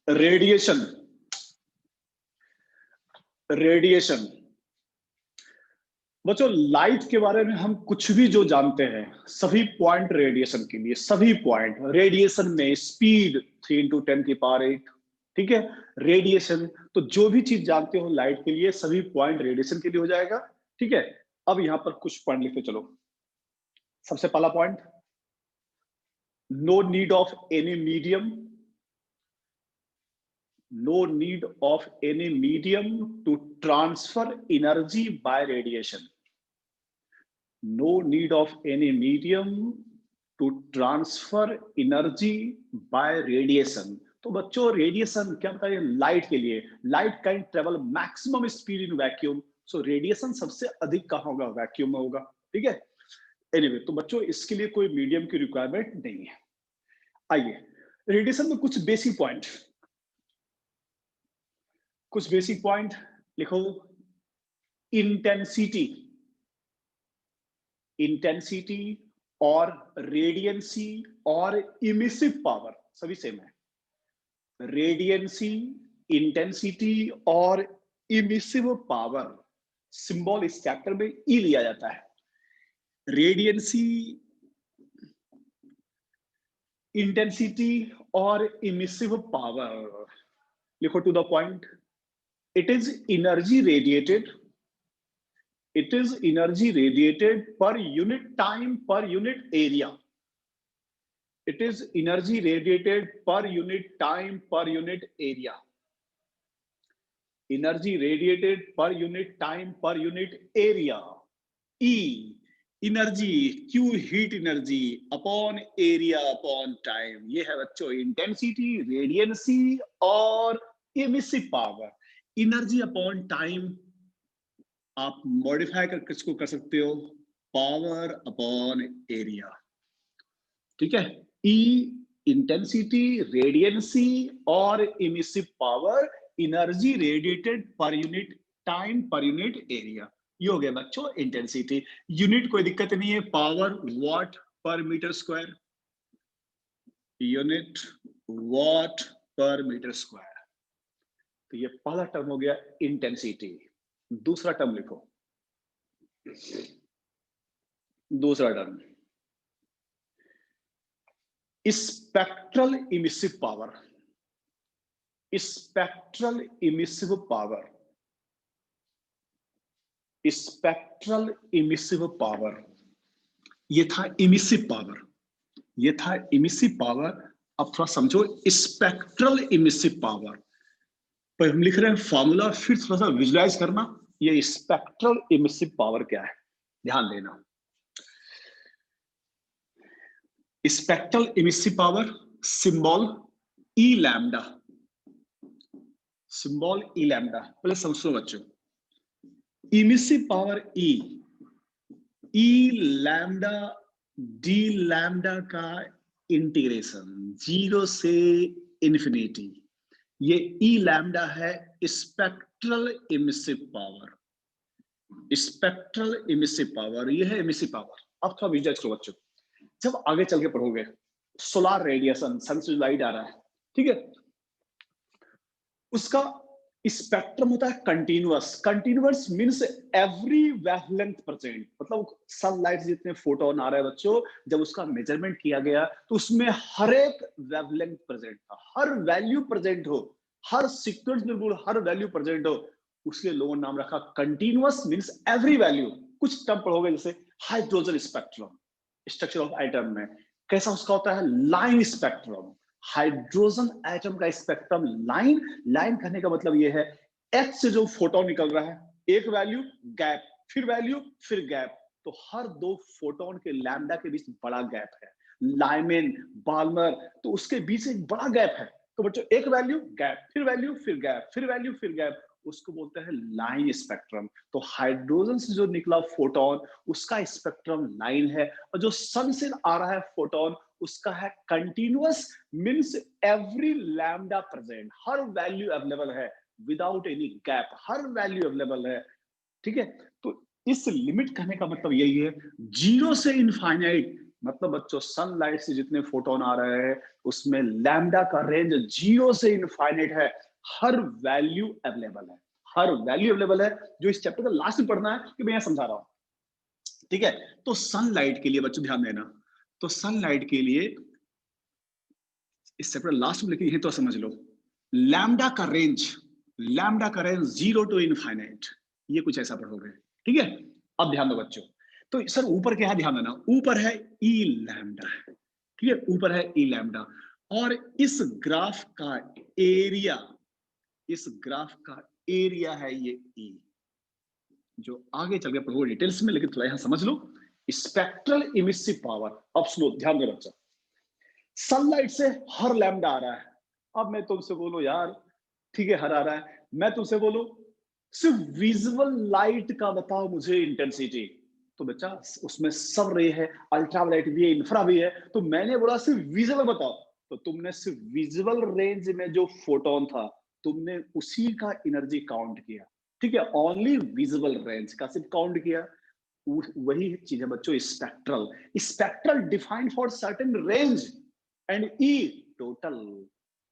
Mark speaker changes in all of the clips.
Speaker 1: Radiation, radiation बच्चों, light के बारे में हम कुछ भी जो जानते हैं सभी पॉइंट रेडिएशन के लिए, सभी पॉइंट रेडिएशन में स्पीड 3 × 10⁸, ठीक है। रेडिएशन, तो जो भी चीज जानते हो लाइट के लिए सभी पॉइंट रेडिएशन के लिए हो जाएगा, ठीक है। अब यहां पर कुछ पॉइंट लिखते चलो। सबसे पहला point, no need of any medium, no need of any medium to transfer energy by radiation. No need of any medium to transfer energy by radiation. तो बच्चों रेडिएशन क्या बताइए, लाइट के लिए light can travel maximum speed in vacuum, so radiation सबसे अधिक कहां होगा, वैक्यूम में होगा, ठीक है। एनीवे, तो बच्चों इसके लिए कोई मीडियम की रिक्वायरमेंट नहीं है। आइए रेडिएशन में कुछ बेसिक पॉइंट, कुछ बेसिक पॉइंट लिखो। इंटेंसिटी, इंटेंसिटी और रेडियंसी और इमिसिव पावर सभी सेम है। रेडियंसी, इंटेंसिटी और इमिसिव पावर, सिंबल इस चैप्टर में ई लिया जाता है। रेडियंसी, इंटेंसिटी और इमिसिव पावर, लिखो to the point. It is energy radiated. It is energy radiated per unit time per unit area. It is energy radiated per unit time per unit area. Energy radiated per unit time per unit area. E, energy, Q heat energy upon area upon time. ये है बच्चों intensity, रेडियंसी और emissive power. Energy upon time आप modify कर किसको कर सकते हो, पावर अपॉन एरिया, ठीक है। ई इंटेंसिटी, रेडियंसी और emissive power, energy radiated per unit time per unit area, ये हो गया बच्चों इंटेंसिटी। यूनिट कोई दिक्कत नहीं है, पावर वाट पर मीटर स्क्वायर, यूनिट वाट पर मीटर स्क्वायर। तो ये पहला टर्म हो गया इंटेंसिटी। दूसरा टर्म लिखो, दूसरा term spectral emissive power. Spectral emissive power, spectral emissive power, ये था इमिसिव पावर, ये था इमिसिव पावर। अब थोड़ा समझो स्पेक्ट्रल इमिसिव पावर पर हम लिख रहे हैं फॉर्मूला, फिर थोड़ा सा विजुलाइज करना ये स्पेक्ट्रल इमिसिव पावर क्या है, ध्यान देना। स्पेक्ट्रल इमिसिव पावर सिंबल ई लैम्डा, सिंबल ई लैम्डा। पहले समझो बच्चों, इमिसिव पावर ई लैम्डा डी लैम्डा का इंटीग्रेशन 0 से इंफिनिटी, ये ई लैम्डा है spectral emissive power. Spectral emissive power, ये है इमिसिव पावर। अब थोड़ा विजुअलाइज करो बच्चों, जब आगे चल के पढ़ोगे सोलार रेडिएशन, सन से लाइट आ रहा है, ठीक है, उसका स्पेक्ट्रम होता है continuous. Continuous means every wavelength present, मतलब सनलाइट जितने फोटोन आ रहे हैं बच्चों, जब उसका मेजरमेंट किया गया तो उसमें हर एक वेवलेंथ प्रेजेंट था, हर वैल्यू प्रेजेंट हो, हर सीक्वेंस में हर वैल्यू प्रेजेंट हो, उसके लोगों ने नाम रखा कंटीन्यूअस मींस एवरी वैल्यू। कुछ टर्म पढ़ोगे जैसे hydrogen spectrum, structure of atom में कैसा उसका होता है, लाइन स्पेक्ट्रम। हाइड्रोजन एटम का स्पेक्ट्रम लाइन, लाइन कहने का मतलब ये है H से जो फोटोन निकल रहा है, एक वैल्यू गैप, फिर वैल्यू फिर गैप, तो हर दो फोटोन के लैम्डा के बीच बड़ा गैप है। लाइमेन, बाल्मर, तो उसके बीच एक बड़ा गैप है। तो बच्चों एक वैल्यू गैप, फिर वैल्यू फिर गैप, फिर वैल्यू फिर गैप, उसको बोलते हैं लाइन स्पेक्ट्रम। तो हाइड्रोजन से जो निकला फोटोन उसका स्पेक्ट्रम लाइन है, और जो सन से आ रहा है फोटोन उसका है continuous means every lambda present, हर वैल्यू अवेलेबल है विदाउट एनी गैप, हर वैल्यू अवेलेबल है, ठीक है। तो इस लिमिट कहने का मतलब यही है, 0 से इनफाइनाइट, मतलब बच्चों सनलाइट से जितने फोटोन आ रहे हैं उसमें लैम्डा का रेंज 0 से इनफाइनाइट है, हर वैल्यू अवेलेबल है, हर वैल्यू अवेलेबल है। जो इस चैप्टर का लास्ट में पढ़ना है कि मैं यहां समझा रहा हूं, ठीक है। तो सनलाइट के लिए बच्चों ध्यान देना, तो सनलाइट के लिए इस चैप्टर लास्ट में लिखी है तो समझ लो, लैम्डा का रेंज, लैम्डा का रेंज 0 टू इनफाइनाइट, ये कुछ ऐसा पढ़ोगे, ठीक है। अब ध्यान दो बच्चों, तो सर ऊपर क्या है ध्यान देना, ऊपर है ई लैम्डा, ठीक है, ऊपर है ई लैम्डा, और इस ग्राफ का एरिया, इस ग्राफ का एरिया है ये ई, जो आगे चल के पढ़ोगे डिटेल्स में, लेकिन थोड़ा यहां समझ लो। स्पेक्ट्रल इमिसिव पावर, अब सुनो ध्यान दो बच्चा, सनलाइट से हर लैम्डा आ रहा है। अब मैं तुमसे बोलूं यार, ठीक है हर आ रहा है, मैं तुमसे बोलूं सिर्फ विजुअल लाइट का बताओ मुझे इंटेंसिटी, तो बच्चा उसमें सब रे है, अल्ट्रावायलेट भी है, इंफ्रा भी है, तो मैंने बोला सिर्फ विजुअल बताओ, तो तुमने सिर्फ विजुअल रेंज में जो फोटोन था तुमने उसी का एनर्जी काउंट किया, ठीक है, ओनली विजुअल रेंज का सिर्फ काउंट किया। वही चीज है बच्चों spectral, spectral defined for certain range, and E total,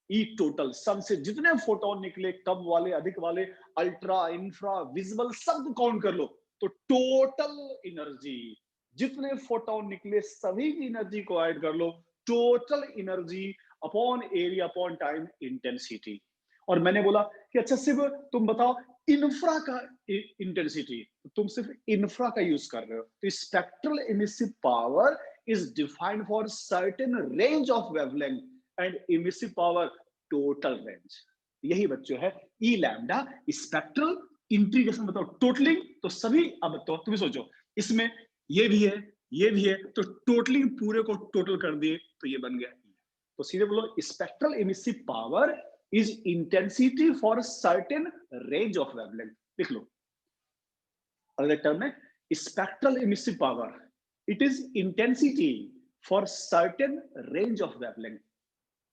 Speaker 1: E total sun से जितने फोटोन निकले, कम वाले अधिक वाले, अल्ट्रा इंफ्रा विजिबल सब काउंट कर लो, तो टोटल एनर्जी, जितने फोटोन निकले सभी की एनर्जी को ऐड कर लो, total energy upon area upon time intensity. और मैंने बोला कि अच्छा सिर्फ तुम बताओ इंफ्रा का इंटेंसिटी, तुम सिर्फ इंफ्रा का यूज कर रहे हो, तो spectral emissive power is defined for certain range of wavelength and emissive power total range। यही बच्चों है ई लैम्डा स्पेक्ट्रल इंटीग्रेशन, बताओ टोटलिंग, तो सभी, अब तो तुम सोचो इसमें ये भी है ये भी है, तो टोटलिंग पूरे को टोटल कर दिए तो ये बन गया। तो सीधे बोलो spectral emissive power is intensity for certain range of wavelength, लिख लो अगले टर्म में, spectral emissive power it is intensity for certain range of wavelength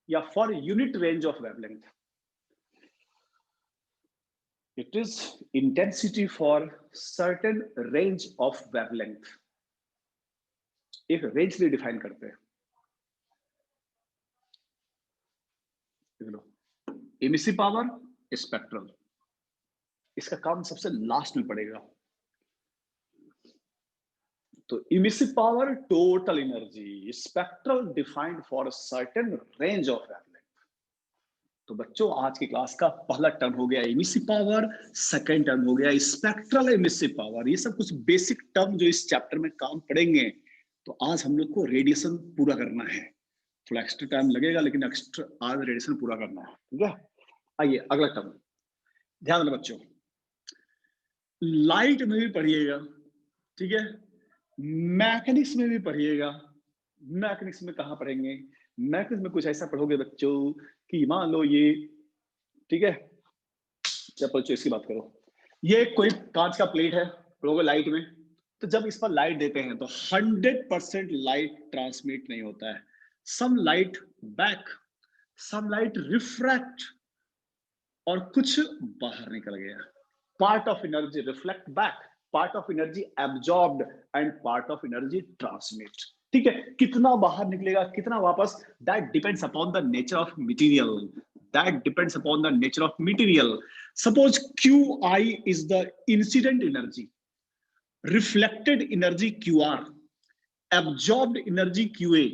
Speaker 1: या for unit range of wavelength, it is intensity for certain range of wavelength, एक range भी define करते हैं, देख लो emissive power spectral, इसका काम सबसे लास्ट में पड़ेगा। तो emissive power total energy, spectral defined for certain range of wavelength. तो बच्चों आज की क्लास का पहला टर्म हो गया इमिसिव पावर, सेकंड टर्म हो गया स्पेक्ट्रल इमिसिव पावर, ये सब कुछ बेसिक टर्म जो इस चैप्टर में काम पड़ेंगे। तो आज हम लोग को रेडिएशन पूरा करना है, थोड़ा एक्स्ट्रा टाइम लगेगा लेकिन एक्स्ट्रा आज रेडिएशन पूरा करना है, ठीक है। आइए अगला टर्म, ध्यान देना बच्चों, लाइट में भी पढ़िएगा, ठीक है, मैकेनिक्स में भी पढ़िएगा। मैकेनिक्स में कहां पढ़ेंगे, मैकेनिक्स में कुछ ऐसा पढ़ोगे बच्चों कि मान लो ये, ठीक है, जब बच्चों इसकी बात करो, ये कोई कांच का प्लेट है, पढ़ोगे लाइट में, तो जब इस पर लाइट देते हैं तो 100% लाइट ट्रांसमिट नहीं होता है, some light back, some light refract, और कुछ बाहर निकल गया, part of energy reflect back, part of energy absorbed and part of energy transmit, ठीक है। कितना बाहर निकलेगा कितना वापस, that depends upon the nature of material, that depends upon the nature of material. Suppose QI is the incident energy, reflected energy QR, absorbed energy QA,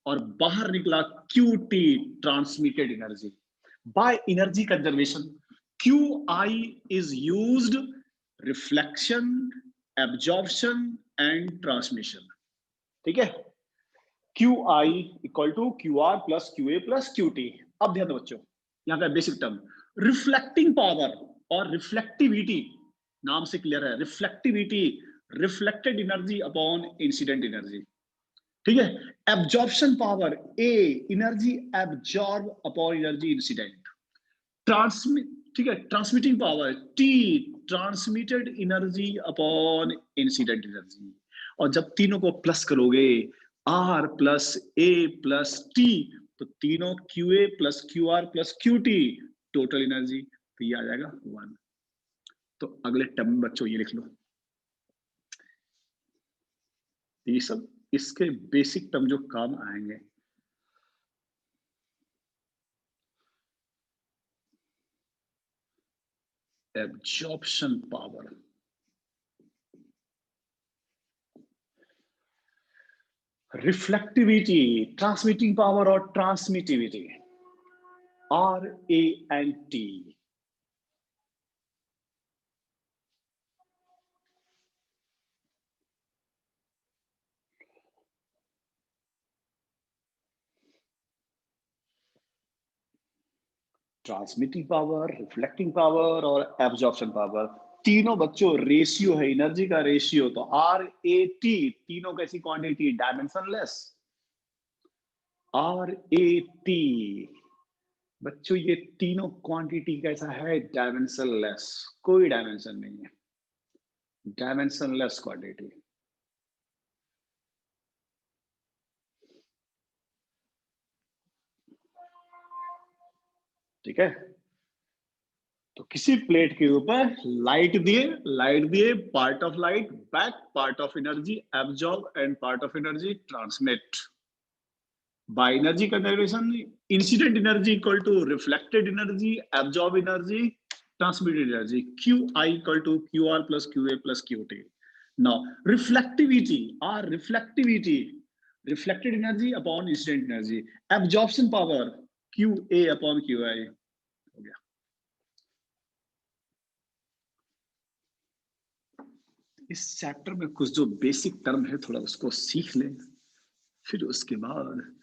Speaker 1: और बाहर निकला QT transmitted energy. By energy conservation QI is used reflection, absorption and transmission, ठीक है। QI equal to QR plus QA plus QT। अब ध्यान दो बच्चों, यहाँ का बेसिक टर्म रिफ्लेक्टिंग पावर और रिफ्लेक्टिविटी, नाम से क्लियर है, reflectivity reflected energy upon incident energy, ठीक है। Absorption power A energy absorb upon energy incident, transmit, ठीक है, transmitting power T transmitted energy upon incident energy. और जब तीनों को प्लस करोगे R plus A plus T, तो तीनों QA plus QR plus QT total energy, तो ये आ जाएगा 1। तो अगले टर्म में बच्चों ये लिख लो, ये सब इसके बेसिक टर्म जो काम आएंगे, absorption power, reflectivity, transmitting power और transmittivity, RANT। Transmitting power, reflecting power और एब्जॉर्प्शन पावर, तीनों बच्चों रेशियो है, एनर्जी का रेशियो। तो RAT तीनों कैसी क्वांटिटी, डायमेंशनलेस। RAT बच्चों ये तीनों क्वांटिटी कैसा है, डायमेंशनलेस, कोई डायमेंशन नहीं है, डायमेंशनलेस क्वांटिटी। ठीक है, तो किसी प्लेट के ऊपर लाइट दिए, part of light back, part of energy absorb and part of energy transmit by energy conservation. Incident energy equal to reflected energy, absorb energy, transmitted energy, QI equal to QR plus QA plus QT। Now reflectivity, reflected energy upon incident energy, absorption power QA upon QI। हो गया। इस chapter में कुछ जो basic term है थोड़ा उसको सीख लें, फिर उसके बाद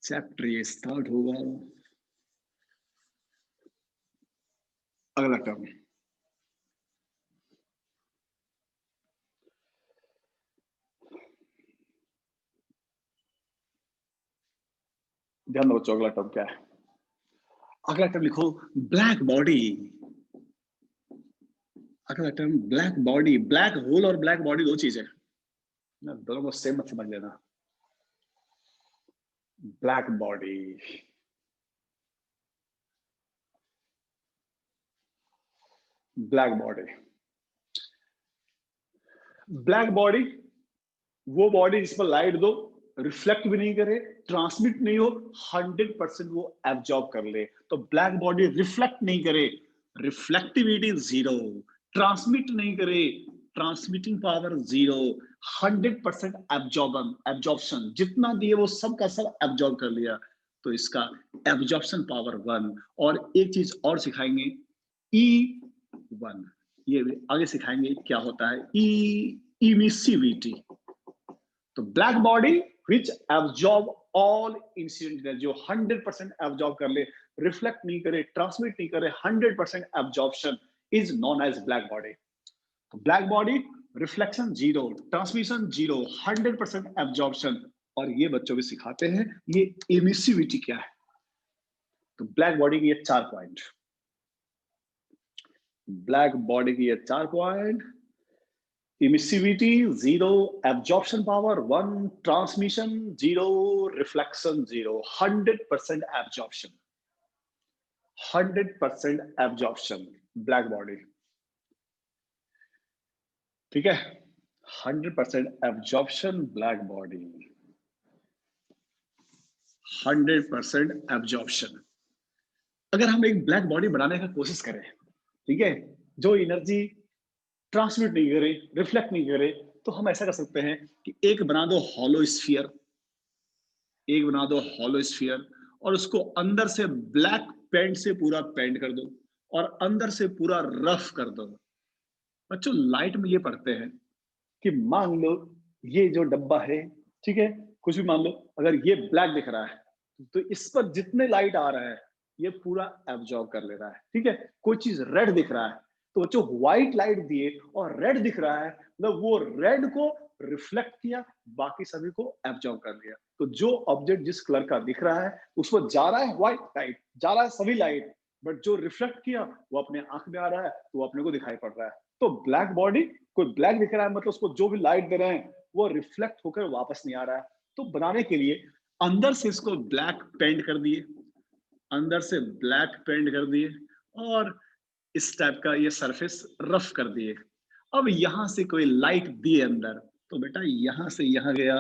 Speaker 1: चैप्टर ये स्टार्ट होगा। अगला टर्म, ध्यान दो बच्चों, अगला टर्म क्या है? अगला टर्म लिखो ब्लैक बॉडी। अगला term black body. Black hole और ब्लैक बॉडी दो चीजें ना, दोनों को सेम मत समझ लेना। Black body, black body, black body वो बॉडी जिस पर लाइट दो, रिफ्लेक्ट भी नहीं करे, ट्रांसमिट नहीं हो, 100% वो एब्जॉर्ब कर ले। तो ब्लैक बॉडी रिफ्लेक्ट नहीं करे, रिफ्लेक्टिविटी जीरो, ट्रांसमिट नहीं करे, ट्रांसमिटिंग पावर जीरो, 100% एब्जॉर्प्शन, जितना दिए वो सब का सब एब्जॉर्ब कर लिया, तो इसका एब्जॉर्प्शन पावर 1। और एक चीज और सिखाएंगे, E1, ये भी आगे सिखाएंगे क्या होता है इमिसिविटी। तो black body which absorb all incident energy, जो 100% एब्जॉर्ब कर ले, रिफ्लेक्ट नहीं करे, ट्रांसमिट नहीं करे, 100% absorption is known as black body. तो black body reflection zero, transmission zero, 100% absorption. और ये बच्चों भी सिखाते हैं ये एमिसिविटी क्या है। तो ब्लैक बॉडी की ये 4 पॉइंट, ब्लैक बॉडी की ये 4 point, emissivity 0, absorption power 1, transmission 0, reflection 0, 100% absorption, 100% absorption black body। ठीक है, 100% absorption black body, 100% absorption। अगर हम एक ब्लैक बॉडी बनाने का कोशिश करें, ठीक है, जो एनर्जी ट्रांसमिट नहीं करे, रिफ्लेक्ट नहीं करे, तो हम ऐसा कर सकते हैं कि एक बना दो हॉलो स्फीयर, एक बना दो हॉलो स्फीयर, और उसको अंदर से ब्लैक पेंट से पूरा पेंट कर दो और अंदर से पूरा रफ कर दो। बच्चों लाइट में ये पढ़ते हैं कि मान लो ये जो डब्बा है, ठीक है, कुछ भी मान लो, अगर ये ब्लैक दिख रहा है तो इस पर जितने लाइट आ रहा है ये पूरा एब्जॉर्ब कर ले रहा है। ठीक है, कोई चीज रेड दिख रहा है तो बच्चों व्हाइट लाइट दिए और रेड दिख रहा है, मतलब वो रेड को रिफ्लेक्ट किया, बाकी सभी को एब्जॉर्ब कर लिया। तो जो ऑब्जेक्ट जिस कलर का दिख रहा है उसको जा रहा है व्हाइट लाइट, जा रहा है सभी लाइट, बट जो रिफ्लेक्ट किया वो अपने आंख में आ रहा है तो वो अपने को दिखाई पड़ रहा है। तो ब्लैक बॉडी, कोई ब्लैक दिख रहा है मतलब उसको जो भी लाइट दे रहे हैं वो रिफ्लेक्ट होकर वापस नहीं आ रहा है। तो बनाने के लिए अंदर से इसको ब्लैक पेंट कर दिए, अंदर से ब्लैक पेंट कर दिए और इस टाइप का ये सरफेस रफ कर दिए। अब यहां से कोई लाइट दिए अंदर, तो बेटा यहां से यहां गया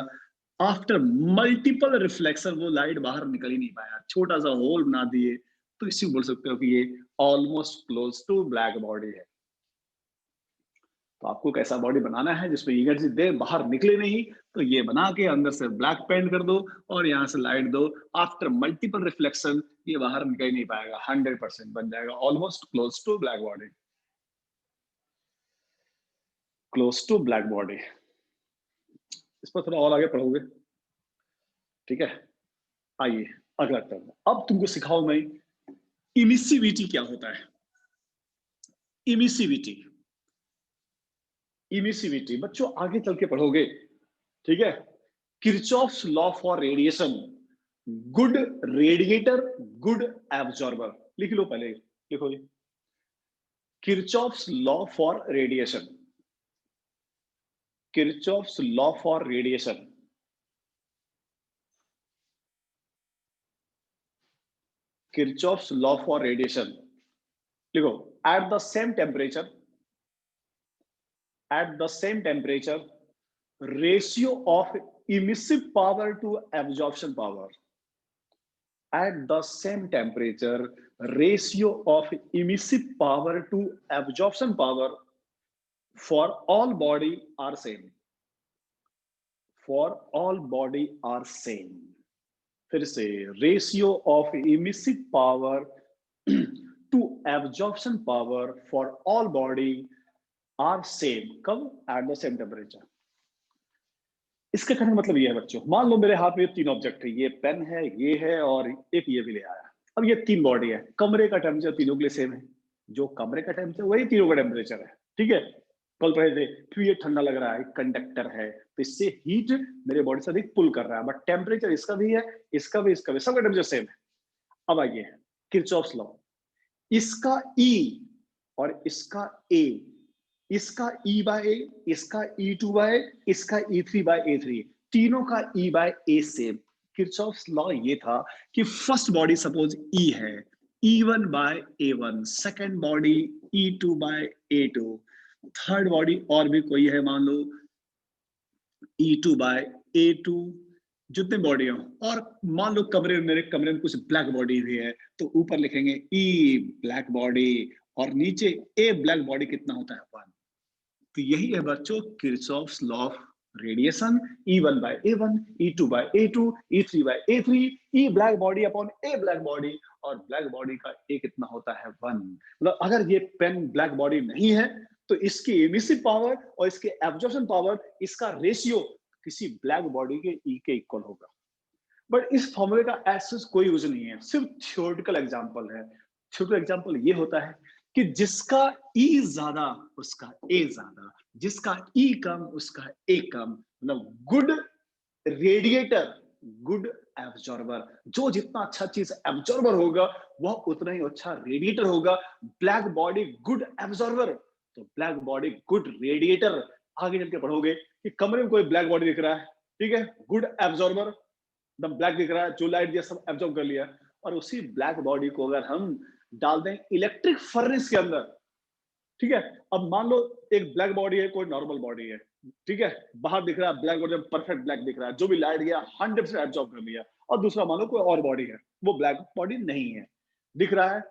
Speaker 1: आफ्टर मल्टीपल रिफ्लेक्शन वो लाइट बाहर निकल ही नहीं पाया, छोटा सा होल बना दिए, तो इसी को बोल सकते हो कि ये almost close to black body है। तो आपको कैसा बॉडी बनाना है जिसमें एनर्जी दे, बाहर निकले नहीं, तो ये बना के अंदर से ब्लैक पेंट कर दो और यहाँ से लाइट दो, आफ्टर मल्टीपल रिफ्लेक्शन ये बाहर निकल ही नहीं पाएगा, 100% बन जाएगा almost close to black body, close to black body. इस पर थोड़ा और आगे पढ़ोगे, ठीक है। आइए अगला टर्म, अब तुमको सिखाओ मैं इमिसिविटी क्या होता है। इमिसिविटी, इमिसिविटी बच्चों आगे चल के पढ़ोगे, ठीक है। Kirchhoff's law for radiation, good radiator good absorber, लिख लो पहले, लिखो ये Kirchhoff's law for radiation, Kirchhoff's law for radiation, Kirchhoff's law for radiation, लिखो at the same temperature, at the same temperature, ratio of emissive power to absorption power, at the same temperature, ratio of emissive power to absorption power for all body are same, for all body are same। फिर से ratio of emissive power to absorption power for all body are same, कब? at the same temperature। इसका कहने का मतलब ये है बच्चों, मान लो मेरे हाथ में तीन ऑब्जेक्ट है, ये पेन है, ये है और एक ये भी ले आया। अब ये तीन बॉडी है, कमरे का टेम्परेचर तीनों के लिए सेम है, जो कमरे का टेम्परेचर वही तीनों का टेम्परेचर है, ठीक है। कल पढ़े थे, फिर ये ठंडा लग रहा है, कंडक्टर है, तो इससे हीट मेरे बॉडी से अधिक पुल कर रहा है, बट टेम्परेचर इसका भी है, इसका भी, इसका भी, सबका टेम्परेचर सेम है। अब आइए किरचॉफ्स लॉ, इसका ई और इसका ए, इसका E बाय ए, इसका E2 बाय, इसका E3 बाय A3, तीनों का E by A same. Kirchhoff's law ये था कि फर्स्ट बॉडी सपोज E है, E1 by A1, second body E2 by A2, third body और भी कोई है, मान लो E2 बाय A2, जितने बॉडी हो, और मान लो कमरे में, मेरे कमरे में कुछ ब्लैक बॉडी भी है, तो ऊपर लिखेंगे E ब्लैक बॉडी और नीचे A ब्लैक बॉडी कितना होता है 1। तो यही है बच्चों Kirchhoff's law of radiation, E1 by A1, E2 by A2, E3 by A3, E black body upon A black body, और ब्लैक बॉडी का A कितना होता है 1। मतलब अगर ये पेन ब्लैक बॉडी नहीं है तो इसकी एमिसिव पावर और इसके एब्जॉर्प्शन पावर, इसका रेशियो किसी ब्लैक बॉडी के E के इक्वल होगा। बट इस फॉर्मूले का ऐसा कोई यूज नहीं है, सिर्फ थ्योरेटिकल एग्जांपल है। थ्योरेटिकल एग्जांपल ये होता है कि जिसका E ज्यादा उसका A ज्यादा, जिसका E कम उसका A कम, मतलब गुड रेडिएटर गुड एब्जॉर्बर, जो जितना अच्छा चीज एब्जॉर्बर होगा वह उतना ही अच्छा रेडिएटर होगा। ब्लैक बॉडी गुड एब्जॉर्बर, तो ब्लैक बॉडी गुड रेडिएटर। आगे चल के पढ़ोगे कि कमरे में कोई ब्लैक बॉडी दिख रहा है, ठीक है, गुड एब्जॉर्बर, एकदम ब्लैक दिख रहा है, जो लाइट दिया सब एब्जॉर्ब कर लिया, और उसी ब्लैक बॉडी को अगर हम डाल दें इलेक्ट्रिक फर्नेस के अंदर, ठीक है। अब मान लो एक ब्लैक बॉडी है, कोई नॉर्मल बॉडी है, ठीक है, बाहर दिख रहा है ब्लैक बॉडी, परफेक्ट ब्लैक दिख रहा है, जो भी लाइट गया 100% एब्जॉर्ब कर लिया। और दूसरा मान लो कोई और बॉडी है, वो ब्लैक बॉडी नहीं है, दिख रहा है,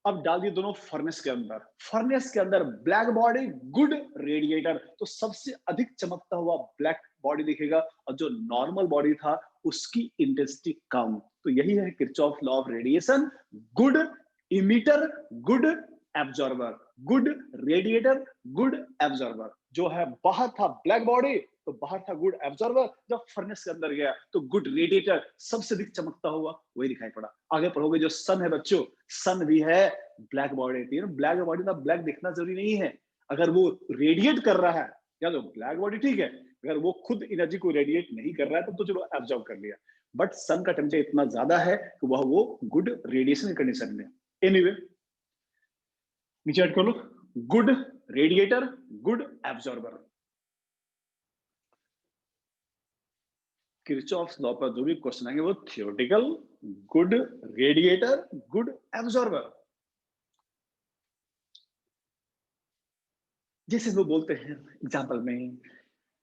Speaker 1: अब डाल दिए दोनों फर्नेस के अंदर, फर्नेस के अंदर ब्लैक बॉडी गुड रेडिएटर, तो सबसे अधिक चमकता हुआ ब्लैक बॉडी दिखेगा, और जो नॉर्मल बॉडी था उसकी इंटेंसिटी कम। तो यही है Kirchhoff law of radiation, good emitter good absorber, good radiator good absorber. जो है बाहर था ब्लैक बॉडी तो बाहर था गुड एब्जॉर्बर, जब फर्नेस के अंदर गया तो गुड रेडिएटर, सबसे अधिक चमकता हुआ वही दिखाई पड़ा। आगे पढ़ोगे जो सन है बच्चों, सन भी है ब्लैक बॉडी, ब्लैक बॉडी का ब्लैक दिखना जरूरी नहीं है, अगर वो रेडिएट कर रहा है या तो ब्लैक बॉडी ठीक है, अगर वो खुद एनर्जी को रेडिएट नहीं कर रहा है तो चलो एब्जॉर्ब कर लिया, बट सन का टेम्परेचर इतना ज्यादा है कि वह वो गुड रेडिएशन कंडीशन में। एनीवे नीचे ऐड कर लो, good radiator good absorber. Kirchhoff's law पर जो भी क्वेश्चन आएंगे वो theoretical, good radiator good absorber. जैसे वो बोलते हैं एग्जांपल में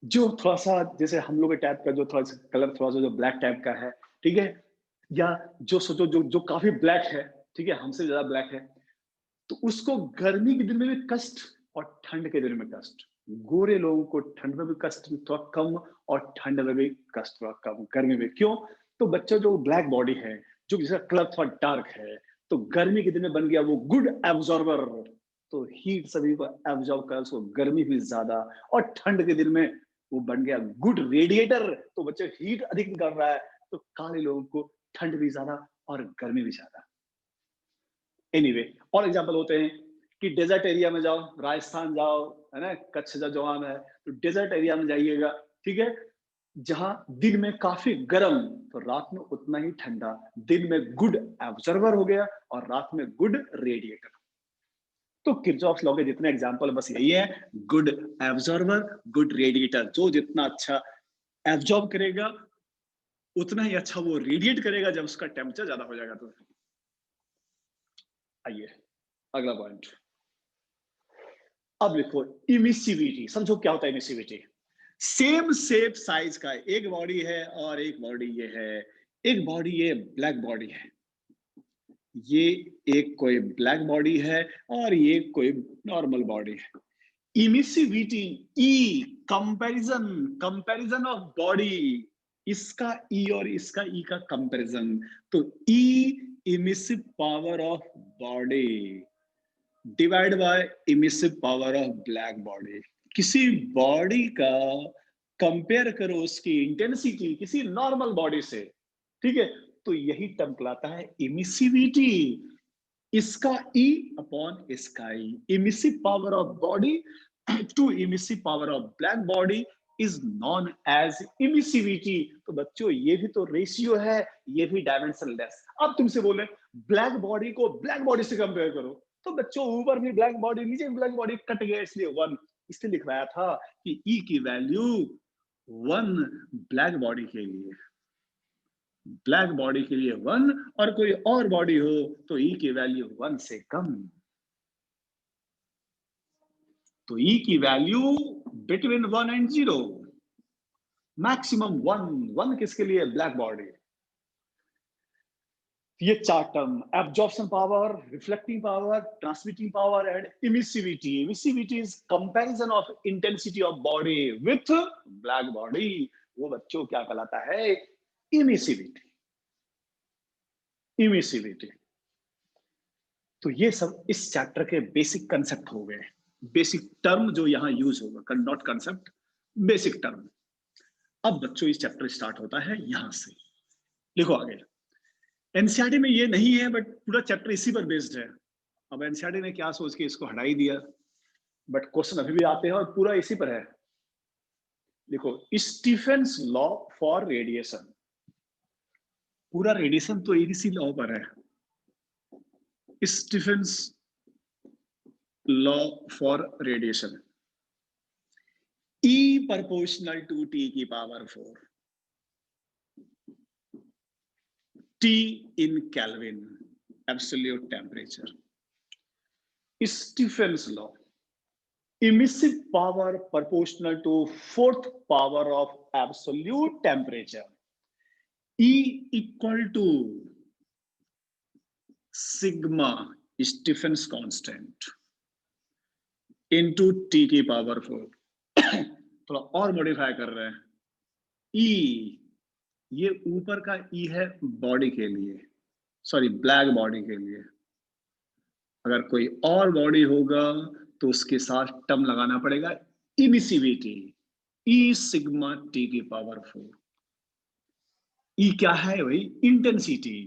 Speaker 1: जो थोड़ा सा जैसे हम लोग के टाइप का जो थोड़ा सा कलर थोड़ा सा जो ब्लैक टाइप का है, ठीक है, या जो सोचो जो जो काफी ब्लैक है, ठीक है, हमसे ज्यादा ब्लैक है, तो उसको गर्मी के दिन में भी कष्ट और ठंड के दिन में कष्ट। गोरे लोगों को ठंड में भी कष्ट थोड़ा कम और ठंड में भी कष्ट थोड़ा कम, गर्मी में क्यों? तो बच्चा जो ब्लैक बॉडी है, जो जिसका कलर थोड़ा डार्क है, तो गर्मी के दिन में बन गया वो गुड एब्जॉर्बर, तो हीट सभी को एब्जॉर्ब कर, उसको गर्मी भी ज्यादा, और ठंड के दिन में वो बन गया गुड रेडिएटर, तो बच्चा हीट अधिक कर रहा है, तो काले लोगों को ठंड भी ज्यादा और गर्मी भी ज्यादा। एनीवे और एग्जांपल होते हैं कि डेजर्ट एरिया में जाओ, राजस्थान जाओ, है ना, कच्छ का जवान है, तो डेजर्ट एरिया में जाइएगा, ठीक है, जहां दिन में काफी गर्म तो रात में उतना ही ठंडा, दिन में गुड ऑब्जर्वर हो गया और रात में गुड रेडिएटर। तो किर्चॉफ्स लॉ के जितने एग्जांपल बस यही है, गुड एब्जॉर्वर गुड रेडिएटर, जो जितना अच्छा एब्जॉर्ब करेगा उतना ही अच्छा वो रेडिएट करेगा जब उसका टेम्परेचर ज्यादा हो जाएगा तो। आइए अगला पॉइंट, अब लिखो इमिसिविटी, समझो क्या होता है इमिसिविटी। सेम शेप साइज का एक बॉडी है और एक बॉडी ये है, एक बॉडी ये ब्लैक बॉडी है, ये एक कोई ब्लैक बॉडी है और ये कोई नॉर्मल बॉडी है। Emissivity, e comparison, comparison of body, इसका ई और इसका ई का कंपैरिजन, तो e emissive power of body divide by emissive power of black body. किसी बॉडी का कंपेयर करो उसकी इंटेंसिटी किसी नॉर्मल बॉडी से, ठीक है, तो यही टर्म कहलाता है इमिसिविटी। इसका ई अपॉन इसका e, emissive power of body to emissive power of black body is known as emissivity. तो बच्चों ये भी तो रेशियो है, ये भी डायमेंशनलेस। अब तुमसे बोले ब्लैक बॉडी को ब्लैक बॉडी से कंपेयर करो, तो बच्चों ऊपर भी ब्लैक बॉडी नीचे भी ब्लैक बॉडी, कट गया इसलिए वन, इसलिए लिखवाया था कि ई की वैल्यू वन ब्लैक बॉडी के लिए, ब्लैक बॉडी के लिए वन, और कोई और बॉडी हो तो ई की वैल्यू वन से कम, तो ई की value between one and zero, maximum one, one किसके लिए? Black body. ये चार term, absorption power, reflecting power, transmitting power and emissivity. Emissivity is comparison of intensity of body with black body, वो बच्चों क्या कहलाता है? इमिसिविटी। इमिसिविटी, तो ये सब इस चैप्टर के बेसिक कंसेप्ट हो गए, बेसिक टर्म जो यहां यूज होगा, नॉट कंसेप्ट, बेसिक टर्म। अब बच्चों इस चैप्टर स्टार्ट होता है यहां से, लिखो आगे। एनसीईआरटी में ये नहीं है बट पूरा चैप्टर इसी पर बेस्ड है। अब एनसीईआरटी ने क्या सोच के इसको हटा ही दिया, बट क्वेश्चन अभी भी आते हैं और पूरा इसी पर है। देखो स्टीफेंस लॉ फॉर रेडिएशन, पूरा रेडिएशन तो इसी लॉ पर है, Stephen's law for radiation, E proportional to T की power 4, T in Kelvin, absolute temperature. Stephen's law, emissive power proportional to fourth power of absolute temperature, E equal to sigma Stephen's constant into T की power 4। थोड़ा और modify कर रहे हैं, E, ये ऊपर का ई है बॉडी के लिए, सॉरी ब्लैक बॉडी के लिए, अगर कोई और बॉडी होगा तो उसके साथ टर्म लगाना पड़ेगा इमिसिविटी, ई सिग्मा टी की पावर 4। ई क्या है भाई? Intensity.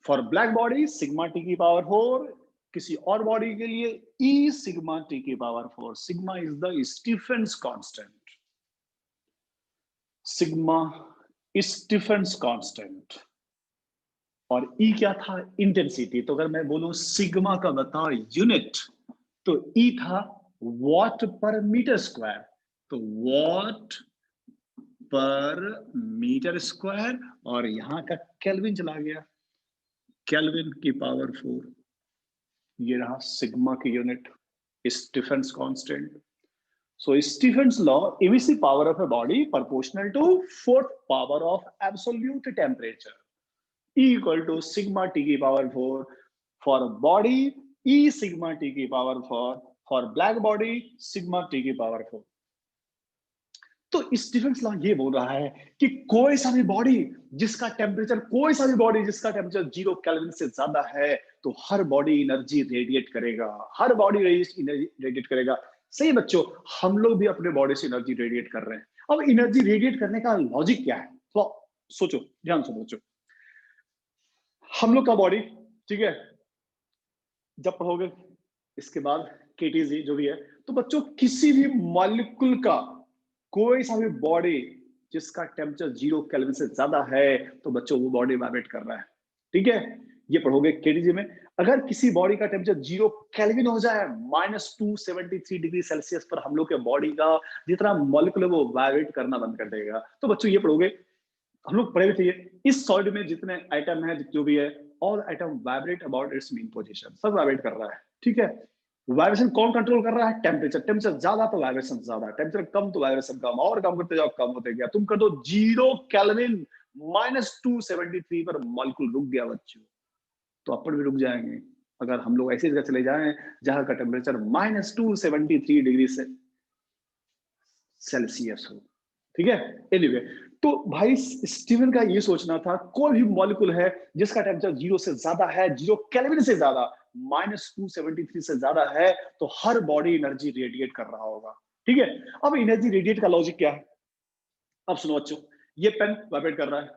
Speaker 1: For black body sigma T की पावर 4, किसी और बॉडी के लिए ई सिग्मा टी की power 4। Sigma is the Stefan's constant, sigma Stefan's constant, और ई क्या था? इंटेंसिटी। तो अगर मैं बोलूं सिग्मा का बताओ यूनिट, तो ई था वॉट पर मीटर स्क्वायर, तो वॉट पर मीटर स्क्वायर, और यहां का केल्विन चला गया, केल्विन की पावर 4। ये रहा सिग्मा की unit, Stefan's constant. So Stephen's law, emissivity power of a body proportional to fourth power of absolute temperature, E equal to sigma T की power 4 for a body, E sigma T की power 4 for black body, sigma T की power 4. तो Stephen's law ये बोल रहा है कि कोई सा भी बॉडी जिसका टेम्परेचर 0 केल्विन से ज्यादा है तो हर बॉडी एनर्जी रेडिएट करेगा, हर बॉडी एनर्जी रेडिएट करेगा. सही बच्चों, हम लोग भी अपने बॉडी से एनर्जी रेडिएट कर रहे हैं. अब एनर्जी रेडिएट करने का लॉजिक क्या है, तो सोचो, ध्यान से सोचो. हम लोग का बॉडी, ठीक है, जब पढ़ोगे इसके बाद केटीजी जो भी है, तो बच्चों किसी भी मॉलिक्यूल का कोई सा भी बॉडी जिसका टेम्परेचर 0 केल्विन से ज्यादा है तो बच्चों वो बॉडी वाइब्रेट कर रहा है. ठीक है, ये पढ़ोगे केटीजी में. अगर किसी बॉडी का टेम्परेचर 0 केल्विन हो जाए, -273 डिग्री सेल्सियस पर हम लोग के बॉडी का जितना मॉलिक्यूल है वो वाइब्रेट करना बंद कर देगा. तो बच्चों ये पढ़ोगे, हम लोग पढ़े भी थे, इस सॉलिड में जितने आइटम है जो भी है, all item vibrate about it's mean position. सब वाइब्रेट कर रहा है. ठीक है, वाइब्रेशन कौन कंट्रोल कर रहा है? टेम्परेचर ज्यादा तो वाइब्रेशन ज्यादा, टेम्परेचर कम तो वाइब्रेशन कम, और कम करते जाओ कम होते गया. तुम कर दो 0 केल्विन, -273 पर मॉलिक्यूल रुक गया बच्चों, तो अपन भी रुक जाएंगे. अगर हम लोग ऐसी जगह चले जाएं जहां का टेम्परेचर -273 डिग्री से सेल्सियस हो. ठीक है, एनीवे, तो भाई स्टीवन का ये सोचना था, कोई भी मॉलिक्यूल है जिसका टेम्परेचर 0 से ज्यादा है, 0 केल्विन से ज्यादा, -273 से ज्यादा है, तो हर बॉडी एनर्जी रेडिएट कर रहा होगा. ठीक है, अब एनर्जी रेडिएट का लॉजिक क्या है? अब सुनो बच्चों, ये पेन वाइब्रेट कर रहा है,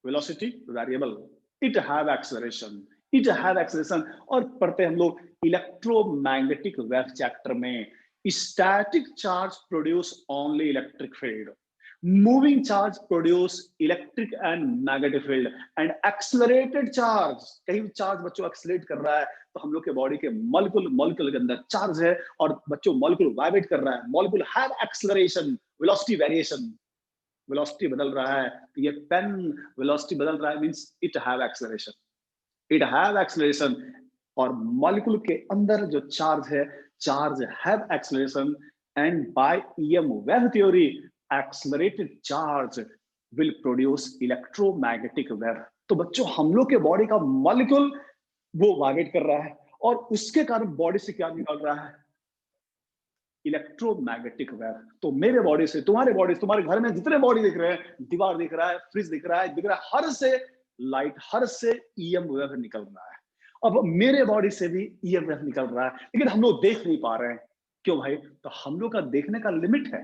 Speaker 1: velocity variable, it have acceleration, और पढ़ते हम लोग इलेक्ट्रोमैग्नेटिक वेव चैप्टर में, static charge produce only electric field, moving charge produce electric and magnetic field, and accelerated charge, कहीं चार्ज बच्चों एक्सेलरेट कर रहा है तो हम लोग के बॉडी के मॉलिक्यूल के अंदर चार्ज है, और बच्चों मॉलिक्यूल वाइब्रेट कर रहा है, molecule have acceleration, velocity variation, velocity बदल रहा है. तो ये पेन वेलोसिटी बदल रहा है, मींस इट हैव एक्सेलरेशन, और मॉलिक्यूल के अंदर जो चार्ज है, charge have acceleration, and by EM wave theory accelerated charge will produce electromagnetic wave. तो बच्चों हम लोग के बॉडी का मॉलिक्यूल वो वाइब्रेट कर रहा है, और उसके कारण बॉडी से क्या निकल रहा है? Electromagnetic wave. तो मेरे बॉडी से तुम्हारे बॉडी, तुम्हारे घर में जितने बॉडी दिख रहे हैं, दीवार दिख रहा है, फ्रिज दिख रहा है, हर से लाइट, हर से ईएम वेव निकल रहा है. अब मेरे बॉडी से भी ईएम वेव निकल रहा है, लेकिन हम लोग देख नहीं पा रहे हैं. क्यों भाई? तो हम लोग का देखने का लिमिट है.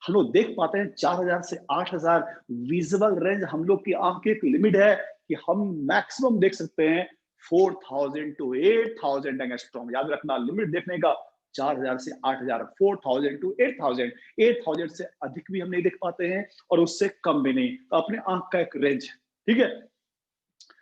Speaker 1: हम लोग देख पाते हैं 4000 से 8000 विजुअल रेंज, हम लोग की आंख की एक लिमिट है कि हम मैक्सिमम देख सकते हैं 4000 to 8000 एंगस्ट्रॉम. याद रखना, लिमिट देखने का 4000 से 8000, 4000 to 8000, 8000 से अधिक भी हम नहीं देख पाते हैं और उससे कम भी नहीं. तो अपने आंख का एक रेंज. ठीक है,